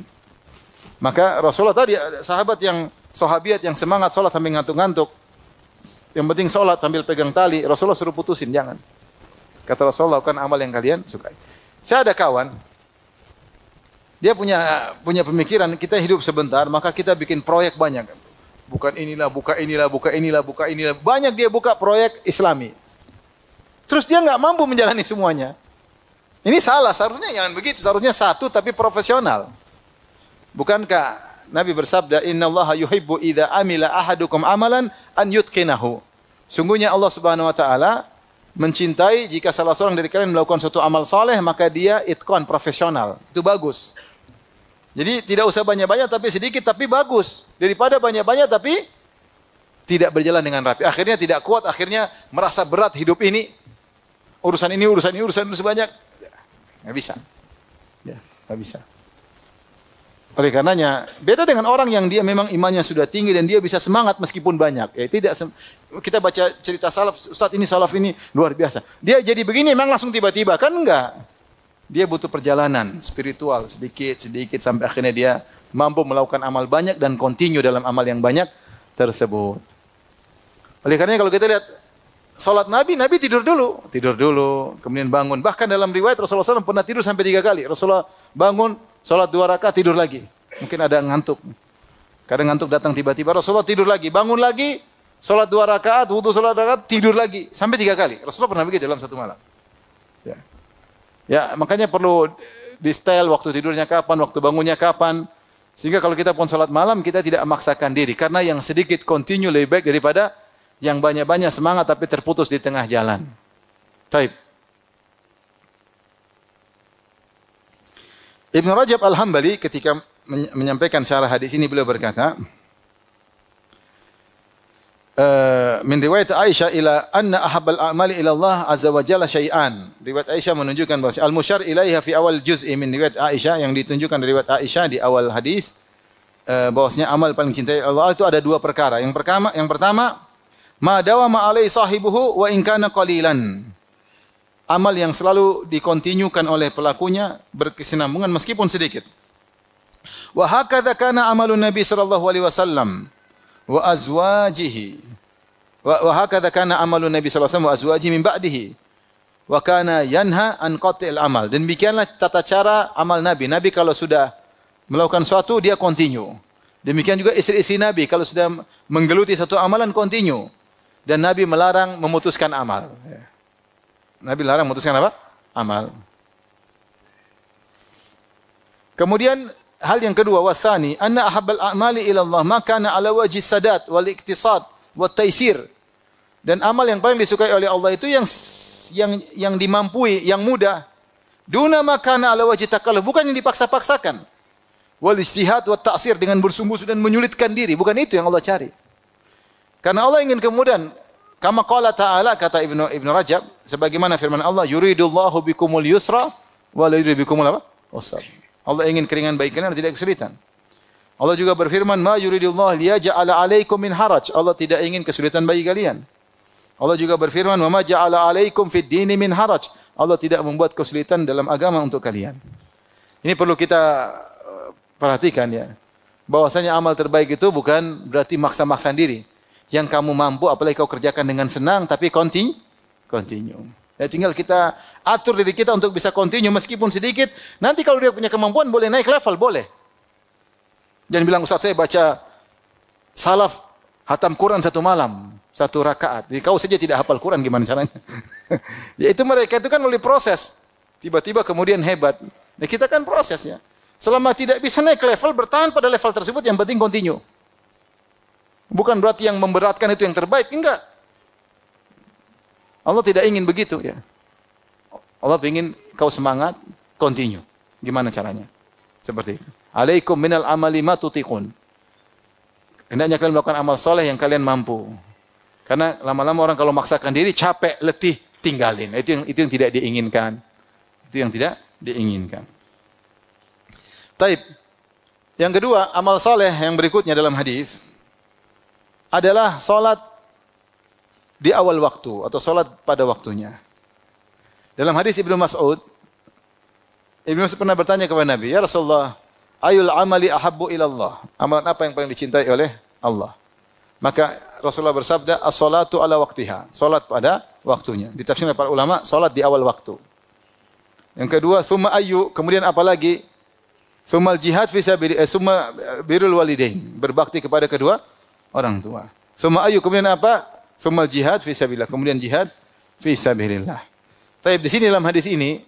Maka Rasulullah tadi, sahabiat yang semangat sholat sambil ngantuk-ngantuk, yang penting sholat sambil pegang tali, Rasulullah suruh putusin, jangan. Kata Rasulullah, lakukan amal yang kalian sukai. Saya ada kawan, dia punya pemikiran, kita hidup sebentar, maka kita bikin proyek banyak. Bukan inilah, buka inilah. Banyak dia buka proyek Islami. Terus dia nggak mampu menjalani semuanya. Ini salah, seharusnya jangan begitu. Seharusnya satu tapi profesional. Bukankah Nabi bersabda, "Innallaha yuhibbu idza amila ahadukum amalan an yutqinahu." Sungguhnya Allah Subhanahu wa taala mencintai jika salah seorang dari kalian melakukan suatu amal soleh, maka dia itqan, profesional. Itu bagus. Jadi tidak usah banyak-banyak tapi sedikit tapi bagus. Daripada banyak-banyak tapi tidak berjalan dengan rapi. Akhirnya tidak kuat, akhirnya merasa berat hidup ini. Urusan banyak. Nggak bisa. Ya, nggak bisa. Oleh karenanya, beda dengan orang yang dia memang imannya sudah tinggi dan dia bisa semangat meskipun banyak. Kita baca cerita salaf, Ustaz ini salaf ini luar biasa. Dia jadi begini memang langsung tiba-tiba, kan enggak. Dia butuh perjalanan spiritual sedikit sampai akhirnya dia mampu melakukan amal banyak dan continue dalam amal yang banyak tersebut. Oleh karenanya kalau kita lihat salat Nabi tidur dulu, kemudian bangun. Bahkan dalam riwayat Rasulullah SAW pernah tidur sampai 3 kali. Rasulullah bangun, salat 2 rakaat, tidur lagi. Mungkin ada ngantuk. Kadang ngantuk datang tiba-tiba, Rasulullah tidur lagi, bangun lagi, salat 2 rakaat, wudu salat 2 rakaat, tidur lagi. Sampai 3 kali. Rasulullah pernah begitu dalam satu malam. Ya, makanya perlu di style waktu tidurnya kapan, waktu bangunnya kapan. Sehingga kalau kita pun salat malam, kita tidak memaksakan diri. Karena yang sedikit continue lebih baik daripada yang banyak-banyak semangat tapi terputus di tengah jalan. Taib. Ibn Rajab Al-Hambali ketika menyampaikan syarah hadis ini beliau berkata, min riwayat Aisyah ila anna ahabbal a'mali ila Allah azza wa jalla syai'an. Riwayat Aisyah menunjukkan bahwa al-musyar ilaiha fi awal juz'i min riwayat Aisyah, yang ditunjukkan dari riwayat Aisyah di awal hadis, bahwasanya amal paling cintai Allah itu ada dua perkara. Yang pertama, ma dawama alai sahibuhu wa in kana qalilan. Amal yang selalu dikontinyukan oleh pelakunya berkesinambungan meskipun sedikit. Wa hakadha kana amalun Nabi sallallahu alaihi wasallam wa azwajihi. Wa hakadha kana amalun Nabi sallallahu alaihi wasallam wa azwajihi min ba'dihi. Wa kana yanha an qati'il amal. Dan demikianlah tata cara amal Nabi. Nabi kalau sudah melakukan sesuatu dia continue. Demikian juga istri-istri Nabi kalau sudah menggeluti satu amalan continue. Dan Nabi melarang memutuskan amal. Nabi larang memutuskan apa? Amal. Kemudian hal yang kedua, wathani, anna ahabbal a'mali ila Allah ma kana ala wajhi sadat wal iktisad wat taisir. Dan amal yang paling disukai oleh Allah itu yang dimampui, yang mudah. Duna ma kana ala wajhi takalluf, bukan yang dipaksa-paksakan. Wal ijtihad wat ta'sir, dengan bersungguh-sungguh dan menyulitkan diri, bukan itu yang Allah cari. Karena Allah ingin kemudian, kama qala ta'ala, kata Ibnu Rajab, sebagaimana firman Allah, yuridullahu bikumul yusra wa la yuridu bikumul apa? Usra. Allah ingin keringan bagi kalian dan tidak kesulitan. Allah juga berfirman, ma yuridullahu liyaj'ala 'alaikum min haraj. Allah tidak ingin kesulitan bagi kalian. Allah juga berfirman, wa ma ja'ala 'alaikum fid dini min haraj. Allah tidak membuat kesulitan dalam agama untuk kalian. Ini perlu kita perhatikan ya. Bahwasanya amal terbaik itu bukan berarti maksa-maksa diri. Yang kamu mampu, apalagi kau kerjakan dengan senang, tapi continue. Ya, tinggal kita atur diri kita untuk bisa continue meskipun sedikit. Nanti kalau dia punya kemampuan, boleh naik level, boleh. Jangan bilang, Ustaz saya baca salaf hatam Quran satu malam, satu rakaat. Jadi kau saja tidak hafal Quran, gimana caranya? Ya itu mereka itu kan melalui proses. Tiba-tiba kemudian hebat. Nah, kita kan proses ya. Selama tidak bisa naik level, bertahan pada level tersebut, yang penting continue. Bukan berarti yang memberatkan itu yang terbaik, enggak. Allah tidak ingin begitu ya. Allah ingin kau semangat, continue. Gimana caranya? Seperti itu. Alaikum minal amali ma tutiqun. Hendaknya kalian melakukan amal soleh yang kalian mampu. Karena lama-lama orang kalau maksakan diri, capek, letih, tinggalin. Itu yang tidak diinginkan. Itu yang tidak diinginkan. Taib. Yang kedua, amal soleh yang berikutnya dalam hadis adalah solat di awal waktu atau solat pada waktunya. Dalam hadis Ibnu Mas'ud pernah bertanya kepada Nabi, ya Rasulullah, ayul amali ahabbu ilallah. Amalan apa yang paling dicintai oleh Allah? Maka Rasulullah bersabda, as-salatu ala waktiha. Solat pada waktunya. Ditafsirkan para ulama, solat di awal waktu. Yang kedua, thumma ayyu, kemudian apa lagi? Thumma al-jihad fi sabilillah, thumma birrul walidain, berbakti kepada kedua orang tua. Thumma ayyu, kemudian apa? Thumma al-jihad fi sabilillah, kemudian jihad fi sabilillah. Taib, di sini dalam hadis ini,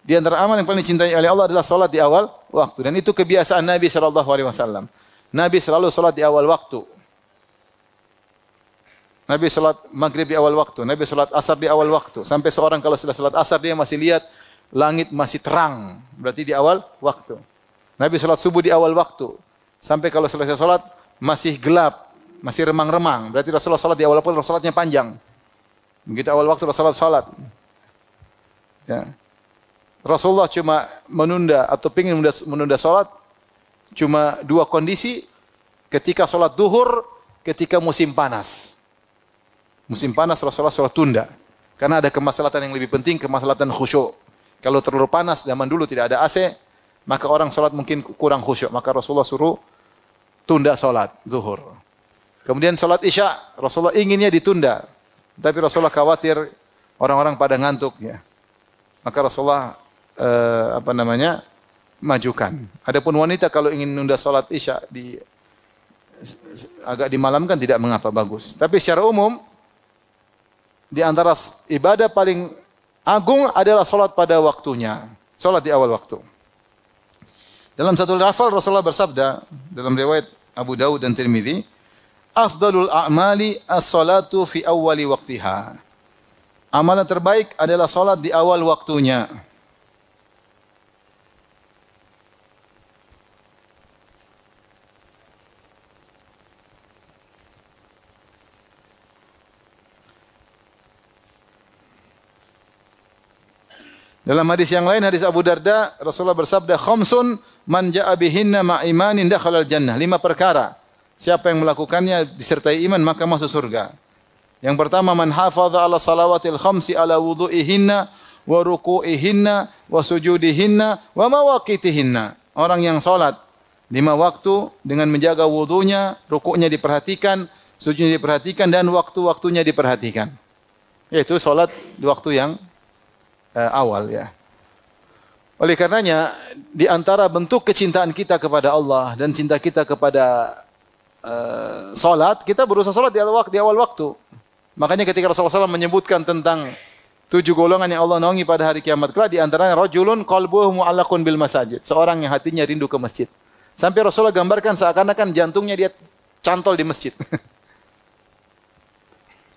di antara amal yang paling dicintai oleh Allah adalah salat di awal waktu, dan itu kebiasaan Nabi sallallahu alaihi wasallam. Nabi selalu salat di awal waktu. Nabi salat maghrib di awal waktu, Nabi salat asar di awal waktu. Sampai seorang kalau sudah salat asar dia masih lihat langit masih terang, berarti di awal waktu. Nabi salat subuh di awal waktu. Sampai kalau selesai salat masih gelap, masih remang-remang, berarti Rasulullah salat di awal waktu, salatnya panjang. Begitu awal waktu Rasulullah salat. Ya. Rasulullah cuma menunda atau ingin menunda salat cuma dua kondisi, ketika salat duhur, ketika musim panas. Musim panas Rasulullah salat tunda karena ada kemaslahatan yang lebih penting, kemaslahatan khusyuk. Kalau terlalu panas, zaman dulu tidak ada AC, maka orang salat mungkin kurang khusyuk, maka Rasulullah suruh tunda salat zuhur. Kemudian salat Isya, Rasulullah inginnya ditunda, tapi Rasulullah khawatir orang-orang pada ngantuk ya. Maka Rasulullah majukan. Adapun wanita kalau ingin menunda salat Isya agak dimalamkan tidak mengapa, bagus. Tapi secara umum di antara ibadah paling agung adalah salat pada waktunya, salat di awal waktu. Dalam satu lafal Rasulullah bersabda dalam riwayat Abu Dawud dan Tirmidzi, afdalul a'mali as-salatu fi awwali waqtiha. Amalan terbaik adalah salat di awal waktunya. Dalam hadis yang lain, hadis Abu Darda, Rasulullah bersabda, "Khamsun man ja'a bihinna ma imanin dakhalal jannah." 5 perkara. Siapa yang melakukannya disertai iman maka masuk surga. Yang pertama, man hafaza ala salawatil khamsi ala wudu'ihinna wa ruku'ihinna wa sujudihinna wa mawaqitihinna. Orang yang salat 5 waktu dengan menjaga wudunya, rukuknya diperhatikan, sujudnya diperhatikan dan waktu-waktunya diperhatikan. Yaitu salat di waktu yang awal ya. Oleh karenanya di antara bentuk kecintaan kita kepada Allah dan cinta kita kepada salat, kita berusaha salat di awal waktu. Makanya ketika Rasulullah SAW menyebutkan tentang 7 golongan yang Allah naungi pada hari kiamat kelak, di antaranya rajulun qalbuhu mu'allaqun bil masajid, seorang yang hatinya rindu ke masjid. Sampai Rasulullah gambarkan seakan-akan jantungnya dia cantol di masjid.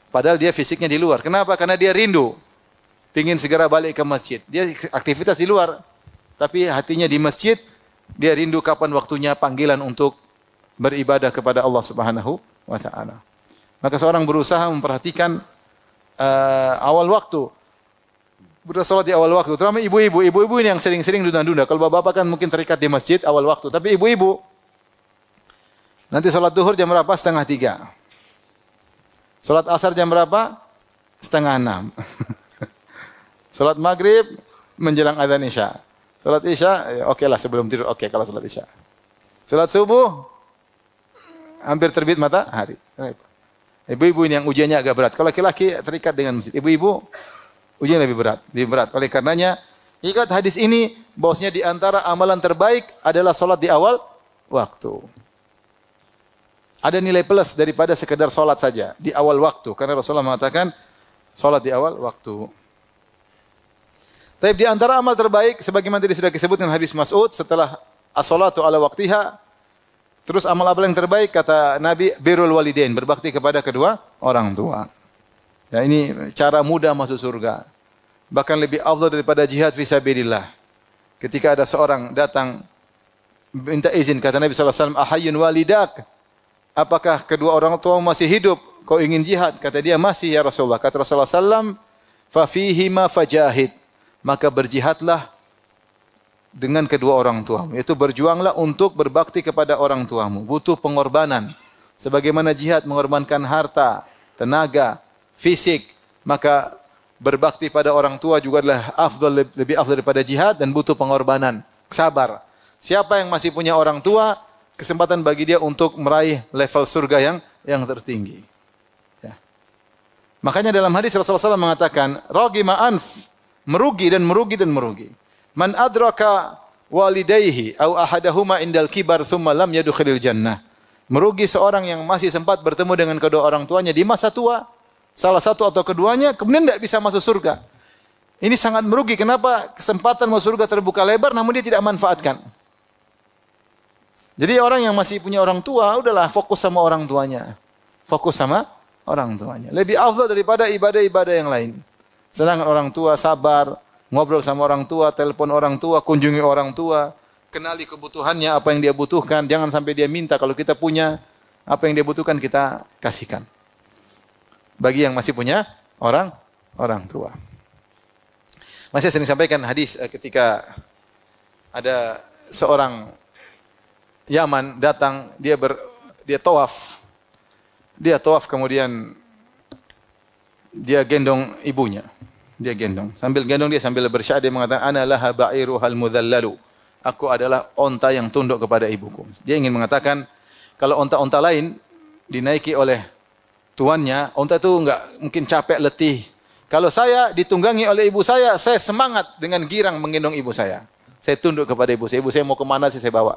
Padahal dia fisiknya di luar. Kenapa? Karena dia rindu, ingin segera balik ke masjid. Dia aktivitas di luar, tapi hatinya di masjid. Dia rindu kapan waktunya panggilan untuk beribadah kepada Allah Subhanahu wa taala. Maka seorang berusaha memperhatikan awal waktu. Bersolat di awal waktu. Terutama ibu-ibu. Ibu-ibu ini yang sering-sering dunda-dunda. Kalau bapak-bapak kan mungkin terikat di masjid awal waktu. Tapi ibu-ibu, nanti salat duhur jam berapa? 2:30. Salat asar jam berapa? 5:30. Salat maghrib menjelang adzan isya. Salat isya, oke lah sebelum tidur. Oke kalau salat isya. Salat subuh, hampir terbit matahari. Ibu-ibu ini yang ujiannya agak berat. Kalau laki-laki terikat dengan masjid. Ibu-ibu ujian lebih berat. Oleh karenanya, ingat hadis ini, bahwasanya di antara amalan terbaik adalah salat di awal waktu. Ada nilai plus daripada sekedar salat saja di awal waktu. Karena Rasulullah mengatakan salat di awal waktu. Tapi di antara amal terbaik, sebagaimana tadi sudah disebutkan hadis Mas'ud, setelah as-salatu ala waqtiha, terus amal-amal yang terbaik kata Nabi birrul walidain, berbakti kepada kedua orang tua. Ya, ini cara mudah masuk surga. Bahkan lebih afdal daripada jihad fi sabilillah. Ketika ada seorang datang minta izin, kata Nabi sallallahu alaihi wasallam, "Ahayyun walidak?" Apakah kedua orang tua masih hidup? Kau ingin jihad? Kata dia, "Masih ya Rasulullah." Kata Rasulullah sallallahu alaihi wasallam, "Fa fihima fajahid." Maka berjihadlah dengan kedua orang tuamu, yaitu berjuanglah untuk berbakti kepada orang tuamu. Butuh pengorbanan. Sebagaimana jihad mengorbankan harta, tenaga, fisik, maka berbakti pada orang tua juga adalah lebih afdal daripada jihad dan butuh pengorbanan, sabar. Siapa yang masih punya orang tua, kesempatan bagi dia untuk meraih level surga yang tertinggi. Ya. Makanya dalam hadis Rasulullah SAW mengatakan, "Ragima anf", merugi dan merugi dan merugi. Man adraka walidayhi au ahadahuma indal kibar thumma lam yadkhulil jannah. Merugi seorang yang masih sempat bertemu dengan kedua orang tuanya di masa tua, salah satu atau keduanya, kemudian tidak bisa masuk surga. Ini sangat merugi. Kenapa? Kesempatan masuk surga terbuka lebar namun dia tidak manfaatkan. Jadi orang yang masih punya orang tua, udahlah fokus sama orang tuanya. Fokus sama orang tuanya. Lebih afdal daripada ibadah-ibadah yang lain. Sedangkan orang tua sabar, ngobrol sama orang tua, telepon orang tua, kunjungi orang tua, kenali kebutuhannya, apa yang dia butuhkan. Jangan sampai dia minta, kalau kita punya, apa yang dia butuhkan kita kasihkan. Bagi yang masih punya orang tua. Masih sering sampaikan hadis ketika ada seorang Yaman datang, dia tawaf. Dia tawaf kemudian dia gendong ibunya. Dia gendong. Sambil gendong dia sambil bersyair, dia mengatakan, "Ana laha ba'iruhal mudhallalu." Aku adalah onta yang tunduk kepada ibuku. Dia ingin mengatakan, kalau onta-onta lain dinaiki oleh tuannya, onta itu enggak mungkin capek, letih. Kalau saya ditunggangi oleh ibu saya semangat dengan girang menggendong ibu saya. Saya tunduk kepada ibu saya. Ibu saya mau kemana sih saya bawa.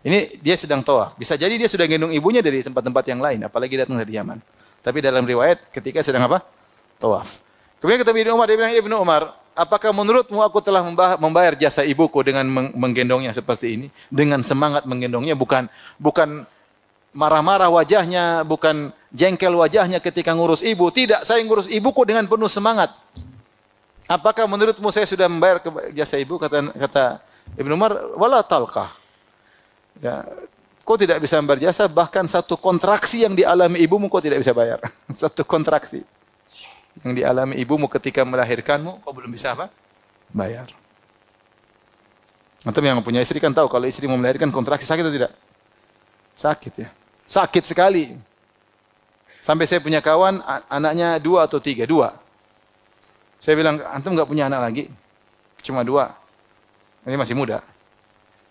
Ini dia sedang tawaf. Bisa jadi dia sudah gendong ibunya dari tempat-tempat yang lain, apalagi datang dari Yaman. Tapi dalam riwayat ketika sedang apa? Tawaf. Kemudian kata Ibnu Umar, dia bilang, "Ibnu Umar, apakah menurutmu aku telah membayar jasa ibuku dengan menggendongnya seperti ini? Dengan semangat menggendongnya, bukan marah-marah wajahnya, bukan jengkel wajahnya ketika ngurus ibu. Tidak, saya ngurus ibuku dengan penuh semangat. Apakah menurutmu saya sudah membayar jasa ibu?" Kata Ibnu Umar, "Wala talqah." Ya, kau tidak bisa membayar jasa, bahkan satu kontraksi yang dialami ibumu kau tidak bisa bayar. Satu kontraksi yang dialami ibumu ketika melahirkanmu, kau belum bisa apa? bayar. Antum yang punya istri kan tahu kalau istri mau melahirkan kontraksi sakit atau tidak? Sakit ya. Sakit sekali. Sampai saya punya kawan anaknya 2 atau 3, 2. Saya bilang, antum enggak punya anak lagi? Cuma 2. Ini masih muda.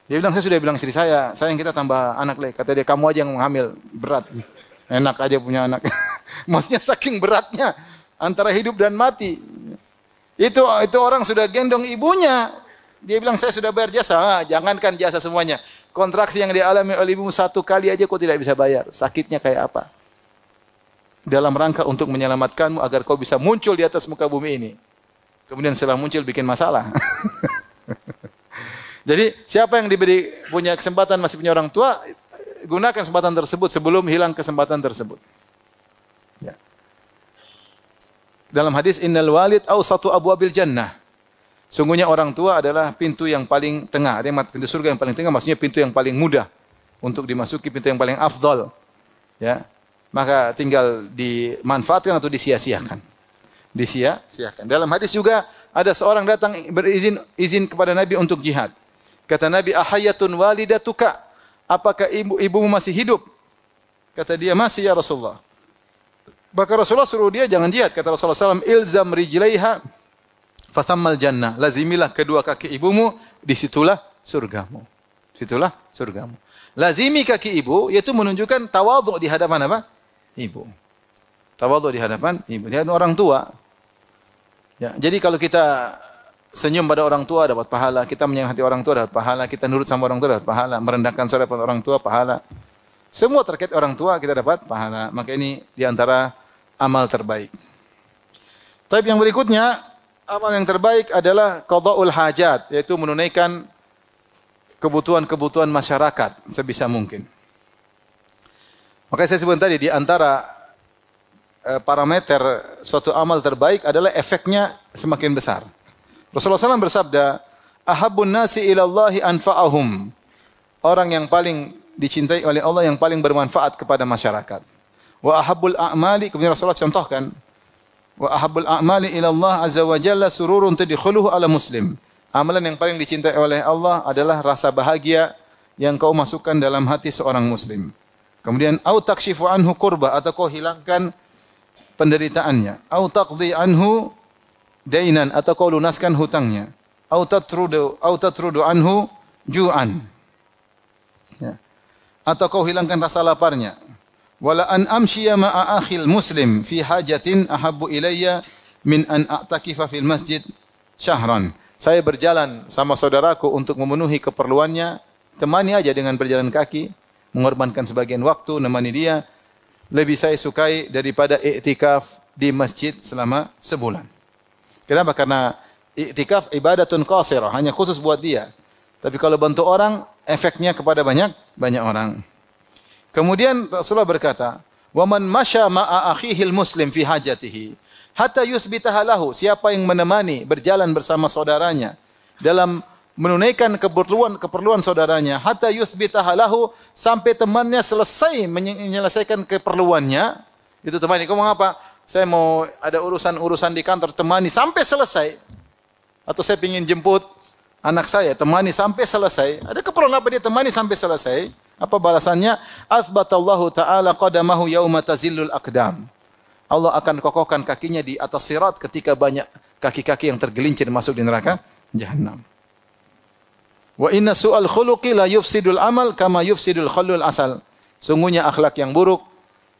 Dia bilang, saya sudah bilang istri saya, sayang kita tambah anak lagi. Kata dia, kamu aja yang hamil, berat. Enak aja punya anak. Maksudnya saking beratnya antara hidup dan mati. Itu orang sudah gendong ibunya. Dia bilang, saya sudah bayar jasa. Jangankan jasa semuanya. Kontraksi yang dialami oleh ibumu 1 kali aja kau tidak bisa bayar. Sakitnya kayak apa? Dalam rangka untuk menyelamatkanmu agar kau bisa muncul di atas muka bumi ini. Kemudian setelah muncul bikin masalah. Jadi siapa yang diberi punya kesempatan masih punya orang tua, gunakan kesempatan tersebut sebelum hilang kesempatan tersebut. Ya. Dalam hadis innal walid awsatu abwabil jannah. Sungguhnya orang tua adalah pintu yang paling tengah. Artinya pintu surga yang paling tengah maksudnya pintu yang paling mudah untuk dimasuki, pintu yang paling afdal. Ya. Maka tinggal dimanfaatkan atau disia-siakan. Disia-siakan. Dalam hadis juga ada seorang datang izin kepada Nabi untuk jihad. Kata Nabi, ahayatun walidatuka? Apakah ibumu masih hidup? Kata dia, masih ya Rasulullah. Maka Rasulullah suruh dia jangan jihad. Kata Rasulullah SAW, ilzam rijlaiha fathammal jannah. Lazimilah kedua kaki ibumu, disitulah surgamu. Situlah surgamu. Lazimi kaki ibu, yaitu menunjukkan tawadhu di hadapan apa? Ibu. Tawadhu di hadapan ibu. Di hadapan orang tua. Ya, jadi kalau kita senyum pada orang tua dapat pahala, kita menyenangkan hati orang tua dapat pahala, kita nurut sama orang tua dapat pahala, merendahkan saudara orang tua pahala. Semua terkait orang tua kita dapat pahala. Maka ini di antara amal terbaik. Tapi yang berikutnya, amal yang terbaik adalah qada'ul hajat, yaitu menunaikan kebutuhan-kebutuhan masyarakat sebisa mungkin. Makanya saya sebut tadi di antara parameter suatu amal terbaik adalah efeknya semakin besar. Rasulullah SAW bersabda, ahabbun nasi ilallahi anfa'ahum. Orang yang paling dicintai oleh Allah yang paling bermanfaat kepada masyarakat. Wa ahabbul a'mali, kemudian Rasulullah contohkan, wa ahabbul a'mali ilallah azza wa jalla sururun tudkhuluhu ala muslim. Amalan yang paling dicintai oleh Allah adalah rasa bahagia yang kau masukkan dalam hati seorang muslim. Kemudian au takshifu anhu kurba, atau kau hilangkan penderitaannya. Au taqdi anhu dainan, atau kau lunaskan hutangnya. Au tatrudu anhu ju'an. Ya. Atau kau hilangkan rasa laparnya. Wala an amshiya ma'a akhil muslim fi hajatin ahabbu ilayya min an a'takifa fil masjid syahran. Saya berjalan sama saudaraku untuk memenuhi keperluannya, temani aja dengan berjalan kaki, mengorbankan sebagian waktu, nemani dia, lebih saya sukai daripada i'tikaf di masjid selama sebulan. Kenapa? Karena i'tikaf ibadatun qasirah, hanya khusus buat dia. Tapi kalau bantu orang, efeknya kepada banyak orang. Kemudian Rasulullah berkata, "Wa man masya ma'a akhihil muslim fi hajatihi hatta yuthbitaha lahu." Siapa yang menemani berjalan bersama saudaranya dalam menunaikan keperluan saudaranya, hatta yuthbitaha lahu, sampai temannya selesai menyelesaikan keperluannya. Itu temani, kamu mau apa? Saya mau ada urusan di kantor, temani sampai selesai. Atau saya ingin jemput anak saya, temani sampai selesai. Ada keperluan apa dia temani sampai selesai? Apa balasannya? Athbatallahu ta'ala qadamahu yauma tazillul aqdam. Allah akan kokohkan kakinya di atas sirat ketika banyak kaki-kaki yang tergelincir masuk di neraka jahanam. Wa inna su'al khuluqi la yufsidul amal kama yufsidul khallul asal. Sungguhnya akhlak yang buruk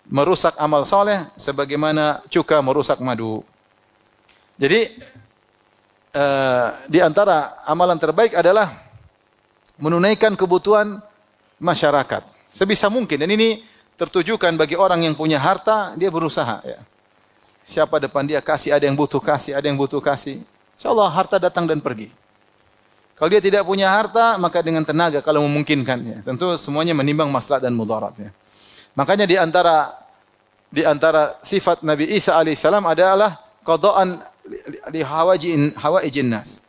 merusak amal soleh sebagaimana cuka merusak madu. Jadi di antara amalan terbaik adalah menunaikan kebutuhan masyarakat sebisa mungkin, dan ini tertujukan bagi orang yang punya harta, dia berusaha ya. Siapa depan dia kasih, ada yang butuh kasih, ada yang butuh kasih. Insyaallah harta datang dan pergi. Kalau dia tidak punya harta, maka dengan tenaga kalau memungkinkan ya. Tentu semuanya menimbang maslahat dan mudarat ya. Makanya di antara sifat Nabi Isa alaihissalam adalah qada'an li hawaijin nas.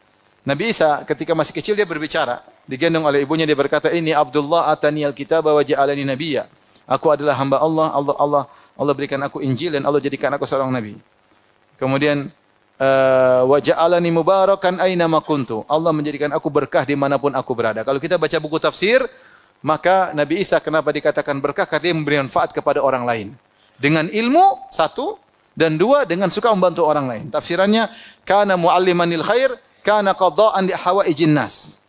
Nabi Isa ketika masih kecil dia berbicara, digendong oleh ibunya, dia berkata, "Ini Abdullah atani al-kitaba wa ja'alani nabiyya." Aku adalah hamba Allah, Allah berikan aku Injil dan Allah jadikan aku seorang nabi. Kemudian wa ja'alani mubarakan aina ma kuntu. Allah menjadikan aku berkah dimanapun aku berada. Kalau kita baca buku tafsir, maka Nabi Isa kenapa dikatakan berkah? Karena dia memberi manfaat kepada orang lain. Dengan ilmu, satu, dan dua, dengan suka membantu orang lain. Tafsirannya, kana mu'allimanil khair, kana qada'an li hawaijin nas.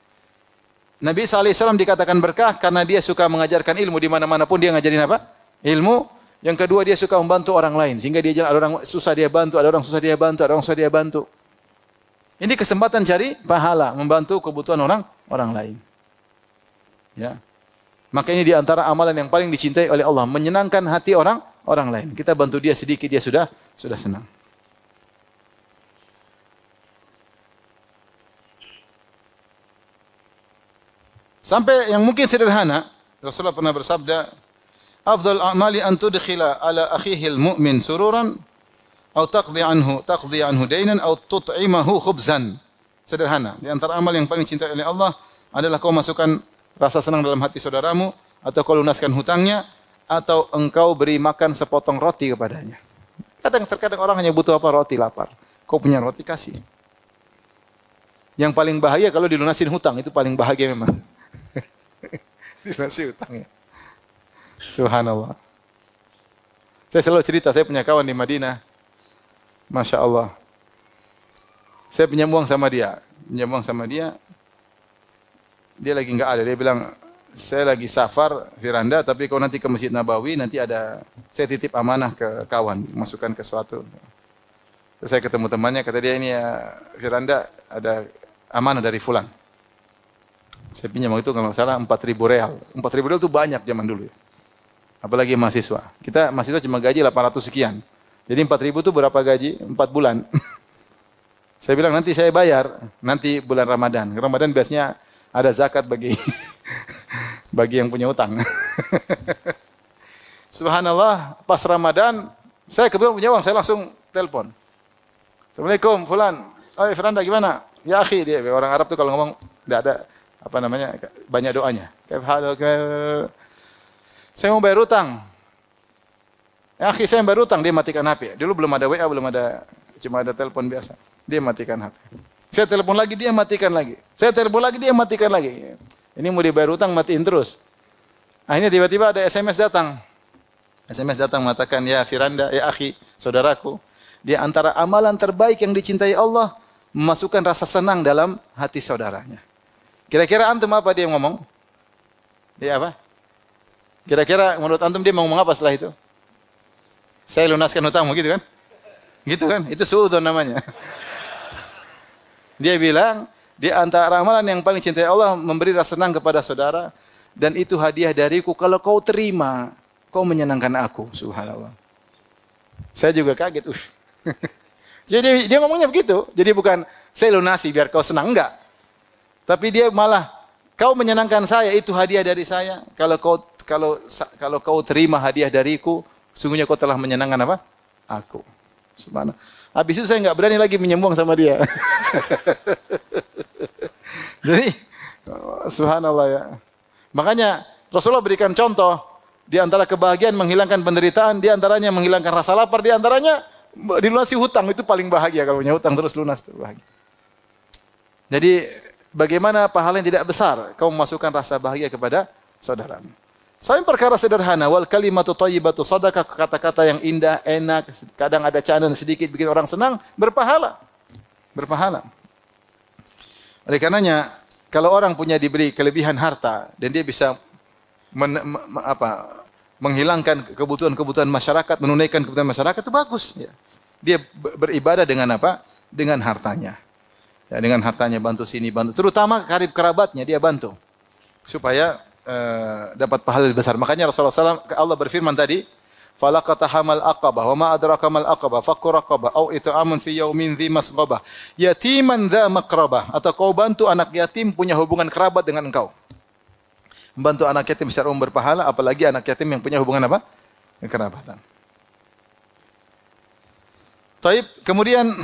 Nabi Isa alaihissalam dikatakan berkah karena dia suka mengajarkan ilmu di mana-mana pun dia ngajarin apa? Ilmu. Yang kedua dia suka membantu orang lain sehingga dia jalan, ada orang susah dia bantu, ada orang susah dia bantu, ada orang susah dia bantu. Ini kesempatan cari pahala, membantu kebutuhan orang lain. Ya. Maka ini di antara amalan yang paling dicintai oleh Allah, menyenangkan hati orang lain. Kita bantu dia sedikit dia sudah senang. Sampai yang mungkin sederhana, Rasulullah pernah bersabda, afdal a'mali an tudkhila ala akhihil mu'min sururan atau taqdi anhu dainan atau tut'imahu khubzan. Sederhana. Di antara amal yang paling cintai oleh Allah adalah kau masukkan rasa senang dalam hati saudaramu, atau kau lunaskan hutangnya, atau engkau beri makan sepotong roti kepadanya. Terkadang orang hanya butuh apa? Roti, lapar. Kau punya roti, kasih. Yang paling bahaya kalau dilunasin hutang, itu paling bahagia memang. Dilunasi hutangnya. Subhanallah. Saya selalu cerita, saya punya kawan di Madinah. Masya Allah. Saya pinjam uang sama dia. Dia lagi enggak ada. Dia bilang, saya lagi safar, Firanda, tapi kau nanti ke Masjid Nabawi, nanti ada, saya titip amanah ke kawan, masukkan ke suatu. Terus saya ketemu temannya, kata dia, ini ya Firanda, ada amanah dari fulan. Saya pinjam waktu itu kalau salah 4.000 real. 4.000 real itu banyak zaman dulu ya. Apalagi mahasiswa. Kita mahasiswa cuma gaji 800 sekian. Jadi 4.000 itu berapa gaji? 4 bulan. Saya bilang nanti saya bayar, nanti bulan Ramadan. Ramadan biasanya ada zakat bagi bagi yang punya utang. Subhanallah, pas Ramadan, saya kebetulan punya uang, saya langsung telepon. Assalamualaikum, fulan. Oh, Firanda gimana? Ya akhi, dia orang Arab tuh kalau ngomong enggak ada apa namanya? Banyak doanya. Saya mau bayar utang. Ya akhi, saya bayar utang, dia matikan HP. Dulu belum ada WA, cuma ada telepon biasa. Dia matikan HP. Saya telepon lagi, dia matikan lagi. Saya telepon lagi, dia matikan lagi. Ini mau dibayar utang, matiin terus. Akhirnya tiba-tiba ada SMS datang. SMS datang mengatakan, ya Firanda, ya akhi, saudaraku, di antara amalan terbaik yang dicintai Allah, memasukkan rasa senang dalam hati saudaranya. Kira-kira antum apa dia ngomong? Dia apa? Kira-kira menurut antum dia mau ngomong apa setelah itu? Saya lunaskan hutangmu, gitu kan? Gitu kan? Itu suudzon namanya. Dia bilang, di antara amalan yang paling cintai Allah, memberi rasa senang kepada saudara, dan itu hadiah dariku, kalau kau terima, kau menyenangkan aku. Subhanallah. Saya juga kaget. Jadi dia ngomongnya begitu. Jadi bukan, saya lunasi biar kau senang, enggak. Tapi dia malah, kau menyenangkan saya, itu hadiah dari saya. Kalau kau terima hadiah dariku, sungguhnya kau telah menyenangkan apa? Aku. Subhanallah. Habis itu saya enggak berani lagi menyembung sama dia. Jadi, subhanallah ya. Makanya Rasulullah berikan contoh, di antara kebahagiaan menghilangkan penderitaan, di antaranya menghilangkan rasa lapar, di antaranya dilunasi hutang, itu paling bahagia kalau punya hutang terus lunas, itu bahagia. Jadi, bagaimana pahala yang tidak besar, kau memasukkan rasa bahagia kepada saudaramu. Selain perkara sederhana, wal kalimatu thayyibatu shadaqah, kata-kata yang indah, enak, kadang ada candaan sedikit bikin orang senang, berpahala. Berpahala. Oleh karenanya, kalau orang diberi kelebihan harta dan dia bisa menghilangkan kebutuhan-kebutuhan masyarakat, menunaikan kebutuhan masyarakat, itu bagus. Ya. Dia beribadah dengan apa? Dengan hartanya. Ya, dengan hartanya bantu sini, bantu. Terutama karib kerabatnya dia bantu. Supaya dapat pahala lebih besar. Makanya Rasulullah SAW, Allah berfirman tadi, falaqatahamal aqabah wa ma adraka mal aqabah fakku raqabah au it'amun fi yaumin dzi masghabah yatiman dza maqrabah, atau kau bantu anak yatim punya hubungan kerabat dengan engkau. Membantu anak yatim secara umum berpahala, apalagi anak yatim yang punya hubungan apa? Kerabatan. Taib, kemudian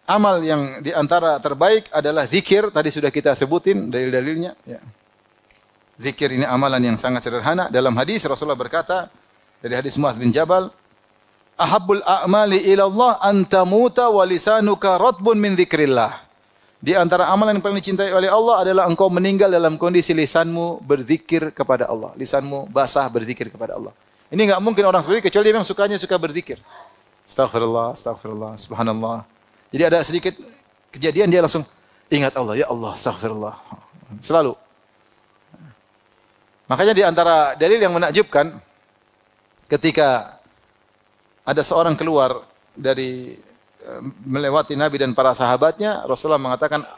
amal yang di antara terbaik adalah zikir, tadi sudah kita sebutin dalil-dalilnya ya. Zikir ini amalan yang sangat sederhana. Dalam hadis Rasulullah berkata, dari hadis Muadz bin Jabal, ahabbul a'mali ila Allah an tamuta wa lisanuka ratbun min dzikrillah. Di antara amalan yang paling dicintai oleh Allah adalah engkau meninggal dalam kondisi lisanmu berzikir kepada Allah. Lisanmu basah berzikir kepada Allah. Ini enggak mungkin orang seperti kecuali dia memang suka berzikir. Astaghfirullah, astaghfirullah, subhanallah. Jadi ada sedikit kejadian dia langsung ingat Allah, ya Allah, astaghfirullah. Selalu. Makanya di antara dalil yang menakjubkan ketika ada seorang keluar dari melewati Nabi dan para sahabatnya, Rasulullah mengatakan,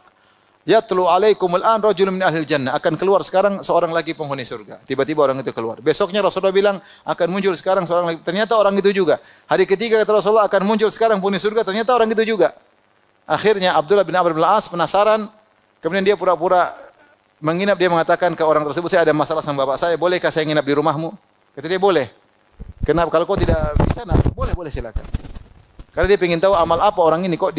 "Yatlu alaikumul an rajulun min ahlil jannah." Akan keluar sekarang seorang lagi penghuni surga. Tiba-tiba orang itu keluar. Besoknya Rasulullah bilang, akan muncul sekarang seorang lagi. Ternyata orang itu juga. Hari ketiga kata Rasulullah, akan muncul sekarang penghuni surga. Ternyata orang itu juga. Akhirnya Abdullah bin Amr bin Al-As penasaran. Kemudian dia pura-pura menginap. Dia mengatakan ke orang tersebut, "Saya ada masalah sama bapak saya. Bolehkah saya nginap di rumahmu?" Kata dia, "Boleh." "Kenapa? Kalau kau tidak bisa, nah, boleh silakan." Karena dia ingin tahu amal apa orang ini kok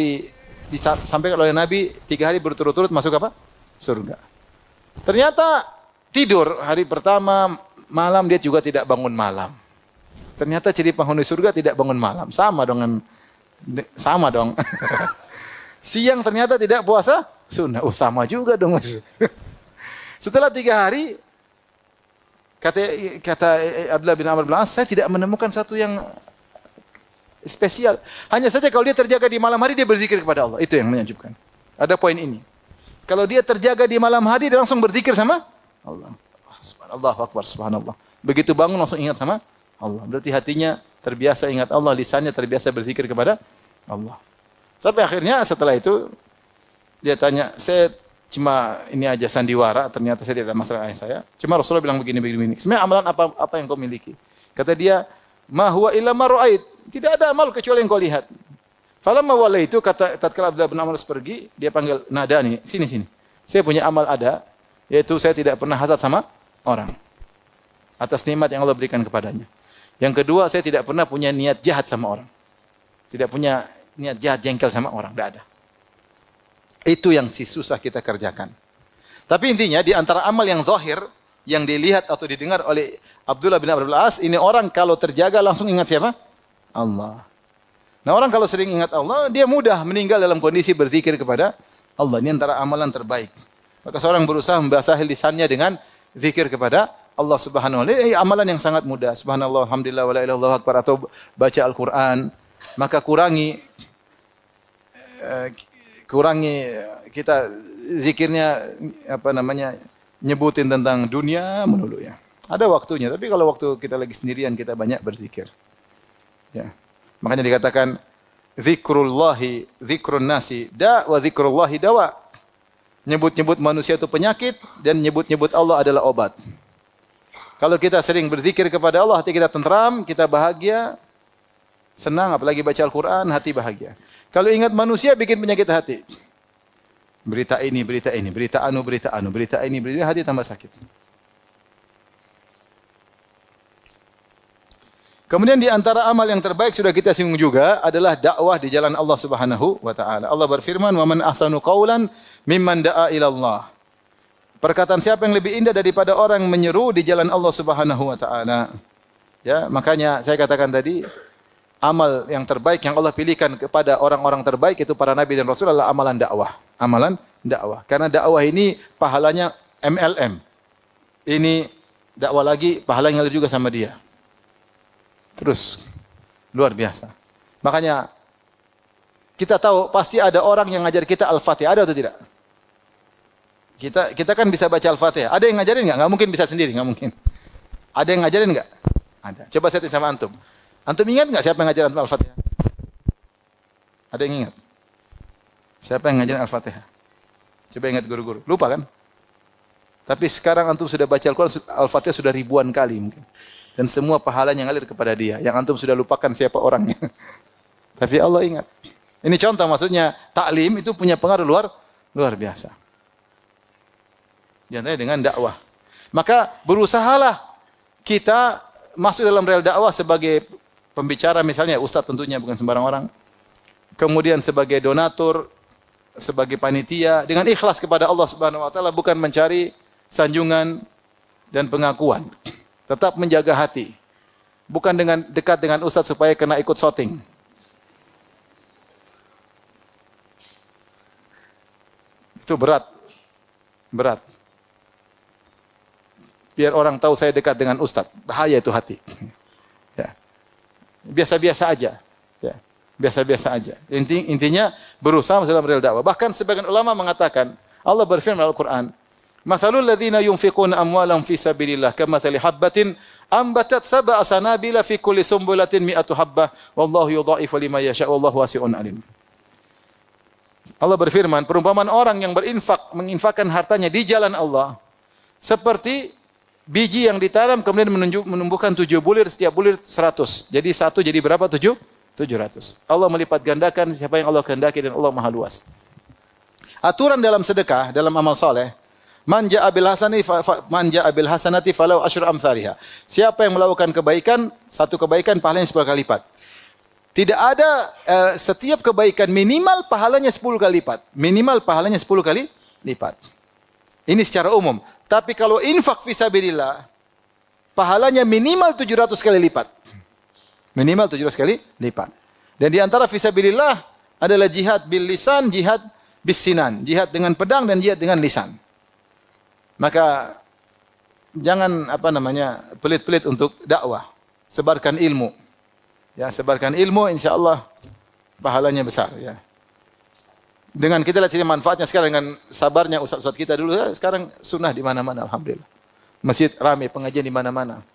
disampaikan oleh Nabi 3 hari berturut-turut masuk apa? Surga. Ternyata tidur hari pertama malam dia juga tidak bangun malam. Ternyata ciri penghuni surga tidak bangun malam. Sama dong. Siang ternyata tidak puasa sunnah. Oh sama juga dong mas. Setelah 3 hari kata Abdullah bin Amr bin Al-As, saya tidak menemukan satu yang spesial. Hanya saja kalau dia terjaga di malam hari dia berzikir kepada Allah. Itu yang menakjubkan. Ada poin ini. Kalau dia terjaga di malam hari dia langsung berzikir sama Allah. Allahu Akbar, subhanallah. Begitu bangun langsung ingat sama Allah. Berarti hatinya terbiasa ingat Allah, lisannya terbiasa berzikir kepada Allah. Sampai akhirnya setelah itu dia tanya, "Saya cuma ini aja sandiwara, ternyata saya tidak ada masalah ayah saya. Cuma Rasulullah bilang begini. Sebenarnya amalan apa yang kau miliki?" Kata dia, "Ma huwa illa ma ra'ait." Tidak ada amal kecuali yang kau lihat. Falamma walaitu, kata tatkala Abdullah bin Amr pergi, dia panggil Nadani, sini. Saya punya amal ada, yaitu saya tidak pernah hasad sama orang atas nikmat yang Allah berikan kepadanya. Yang kedua, saya tidak pernah punya niat jahat sama orang. Tidak punya niat jahat jengkel sama orang, tidak ada. Itu yang susah kita kerjakan. Tapi intinya di antara amal yang zahir yang dilihat atau didengar oleh Abdullah bin Amr bin Al-As, ini orang kalau terjaga langsung ingat siapa? Allah. Nah orang kalau sering ingat Allah, dia mudah meninggal dalam kondisi berzikir kepada Allah. Ini antara amalan terbaik. Maka seorang berusaha membasahi lisannya dengan zikir kepada Allah Subhanahu wa taala. Ini amalan yang sangat mudah. Subhanallah, alhamdulillah, wa la ilaha illallah akbar, atau baca Al-Quran. Maka kurangi kita zikirnya nyebutin tentang dunia melulu ya. Ada waktunya, tapi kalau waktu kita lagi sendirian kita banyak berzikir. Ya. Makanya dikatakan zikrun nasi wa zikrullahi dawa. Nyebut-nyebut manusia itu penyakit dan nyebut-nyebut Allah adalah obat. Kalau kita sering berzikir kepada Allah, hati kita tentram, kita bahagia, senang, apalagi baca Al-Qur'an, hati bahagia. Kalau ingat manusia bikin penyakit hati. Berita ini, berita ini, hati tambah sakit. Kemudian di antara amal yang terbaik sudah kita singgung juga adalah dakwah di jalan Allah Subhanahu wa taala. Allah berfirman, "Wa man ahsanu qawlan mimman da'a ila Allah." Perkataan siapa yang lebih indah daripada orang menyeru di jalan Allah Subhanahu wa taala. Ya, makanya saya katakan tadi, amal yang terbaik yang Allah pilihkan kepada orang-orang terbaik itu para nabi dan rasul adalah amalan dakwah. Amalan dakwah. Karena dakwah ini pahalanya MLM. Ini dakwah lagi pahalanya juga sama dia. Terus luar biasa. Makanya kita tahu pasti ada orang yang ngajar kita Al-Fatihah, ada atau tidak? Kita kan bisa baca Al-Fatihah. Ada yang ngajarin enggak? Enggak mungkin bisa sendiri, enggak mungkin. Ada yang ngajarin enggak? Ada. Coba saya tanya sama antum. Antum ingat enggak siapa yang ngajarin Al-Fatihah? Ada yang ingat? Siapa yang ngajarin Al-Fatihah? Coba ingat guru-guru. Lupa kan? Tapi sekarang antum sudah baca Al-Quran, Al-Fatihah sudah ribuan kali mungkin. Dan semua pahalanya ngalir kepada dia. Yang antum sudah lupakan siapa orangnya. Tapi Allah ingat. Ini contoh maksudnya, taklim itu punya pengaruh luar biasa. Di antaranya dengan dakwah. Maka berusahalah kita masuk dalam rel dakwah sebagai pembicara misalnya, ustadz tentunya bukan sembarang orang. Kemudian sebagai donatur, sebagai panitia, dengan ikhlas kepada Allah Subhanahu wa taala, bukan mencari sanjungan dan pengakuan. Tetap menjaga hati. bukan dengan dekat dengan ustaz supaya kena ikut shooting. Itu berat. Berat. Biar orang tahu saya dekat dengan ustaz. Bahaya itu hati. Ya. Biasa-biasa aja. Ya. Biasa-biasa aja. Intinya berusaha dalam real dakwah. Bahkan sebagian ulama mengatakan, Allah berfirman dalam Al-Quran, "Mathalul ladzina yunfiquna amwalahum fi sabilillah kamathali habbatin ambatat sab'a sanabila fi kulli sumbulatin mi'atu habbah wallahu yudha'ifu liman yasha' wallahu wasi'un alim." Allah berfirman, perumpamaan orang yang menginfakkan hartanya di jalan Allah seperti biji yang ditanam kemudian menumbuhkan 7 bulir, setiap bulir 100. Jadi satu jadi berapa? 700. Allah melipat gandakan siapa yang Allah kehendaki dan Allah Maha luas. Aturan dalam sedekah, dalam amal soleh, man ja'a bil hasanati falau asyru amsalihha. Siapa yang melakukan kebaikan, satu kebaikan pahalanya 10 kali lipat. Tidak ada setiap kebaikan minimal pahalanya 10 kali lipat. Minimal pahalanya 10 kali lipat. Ini secara umum. Tapi kalau infak fisabilillah, pahalanya minimal 700 kali lipat. Minimal 700 kali lipat. Dan di antara fisabilillah adalah jihad bil lisan, jihad bis sinan. Jihad dengan pedang dan jihad dengan lisan. Maka jangan pelit-pelit untuk dakwah. Sebarkan ilmu. Ya, sebarkan ilmu insyaallah pahalanya besar ya. Dengan kita lihat manfaatnya sekarang dengan sabarnya ustaz-ustaz kita dulu, sekarang sunnah di mana-mana alhamdulillah. Masjid ramai, pengajian di mana-mana.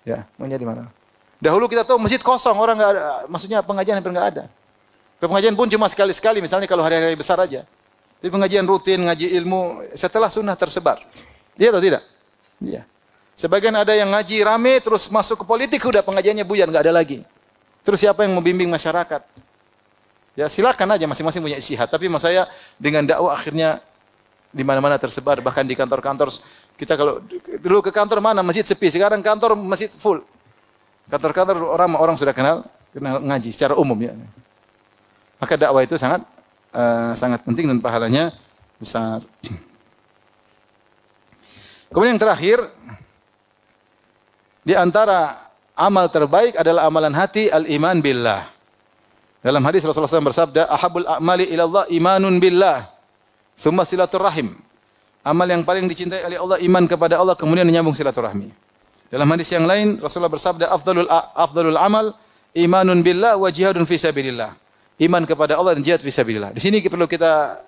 Ya, pengajian di mana. Dahulu kita tahu masjid kosong, orang enggak ada, maksudnya pengajian hampir enggak ada. Pengajian pun cuma sekali-sekali, misalnya kalau hari-hari besar aja. Tapi pengajian rutin, ngaji ilmu setelah sunnah tersebar. Iya atau tidak? Iya. Sebagian ada yang ngaji rame terus masuk ke politik, udah pengajiannya buyar, enggak ada lagi. Terus siapa yang membimbing masyarakat? Ya silakan aja masing-masing punya ijtihad, tapi maksud saya dengan dakwah akhirnya di mana-mana tersebar, bahkan di kantor-kantor. Kita kalau dulu ke kantor mana masjid sepi, sekarang kantor masjid full. Kantor-kantor orang sudah kenal ngaji secara umum ya. Maka dakwah itu sangat penting dan pahalanya besar. Kemudian yang terakhir, di antara amal terbaik adalah amalan hati, al-iman billah. Dalam hadis Rasulullah SAW bersabda, "Ahabul a'mali ila Allah imanun billah, tsumma silaturrahim." Amal yang paling dicintai oleh Allah iman kepada Allah kemudian menyambung silaturahmi. Dalam hadis yang lain Rasulullah bersabda, "Afdalul amal imanun billah wa jihadun fi sabilillah." Iman kepada Allah dan jihad fi sabilillah. Di sini perlu kita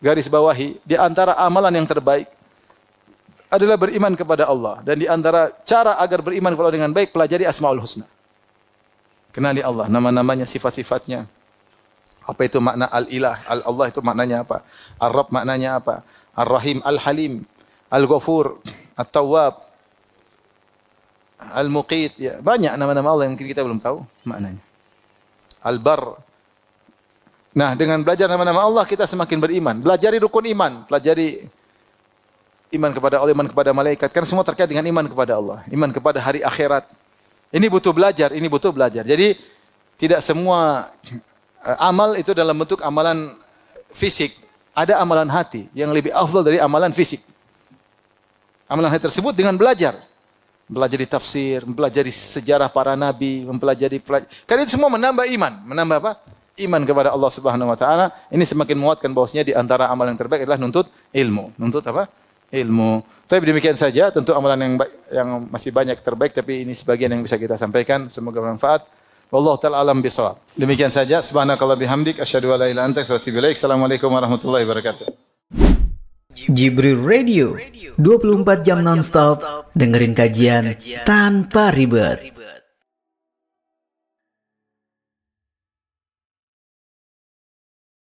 garis bawahi, di antara amalan yang terbaik adalah beriman kepada Allah, dan di antara cara agar beriman kepada Allah dengan baik pelajari Asmaul Husna. Kenali Allah, nama-namanya, sifat-sifatnya. Apa itu makna al-ilah? Allah itu maknanya apa? Ar-Rabb maknanya apa? Ar-Rahim, Al-Halim, Al-Ghafur, At-Tawwab, Al-Muqit, ya, banyak nama-nama Allah yang mungkin kita belum tahu maknanya. Al-Bar. Nah, dengan belajar nama-nama Allah kita semakin beriman. Belajari rukun iman, pelajari iman kepada Allah, iman kepada malaikat, karena semua terkait dengan iman kepada Allah, iman kepada hari akhirat. Ini butuh belajar, Jadi tidak semua amal itu dalam bentuk amalan fisik. Ada amalan hati yang lebih afdal dari amalan fisik. Amalan hati tersebut dengan belajar. Mempelajari tafsir, mempelajari sejarah para nabi, karena itu semua menambah iman. Menambah apa? Iman kepada Allah Subhanahu wa taala. Ini semakin menguatkan bahwasanya di antara amalan yang terbaik adalah nuntut ilmu. Nuntut apa? Ilmu. Tapi demikian saja, tentu amalan yang masih banyak terbaik, tapi ini sebagian yang bisa kita sampaikan. Semoga bermanfaat. Wallahu ta'ala alam bisawab. Demikian saja. Subhanakallah bihamdik. Asyhadu an la ilaha illa anta astaghfiruka wa atubu ilaik. Assalamualaikum warahmatullahi wabarakatuh. Jibril Radio 24 jam nonstop dengerin kajian tanpa ribet.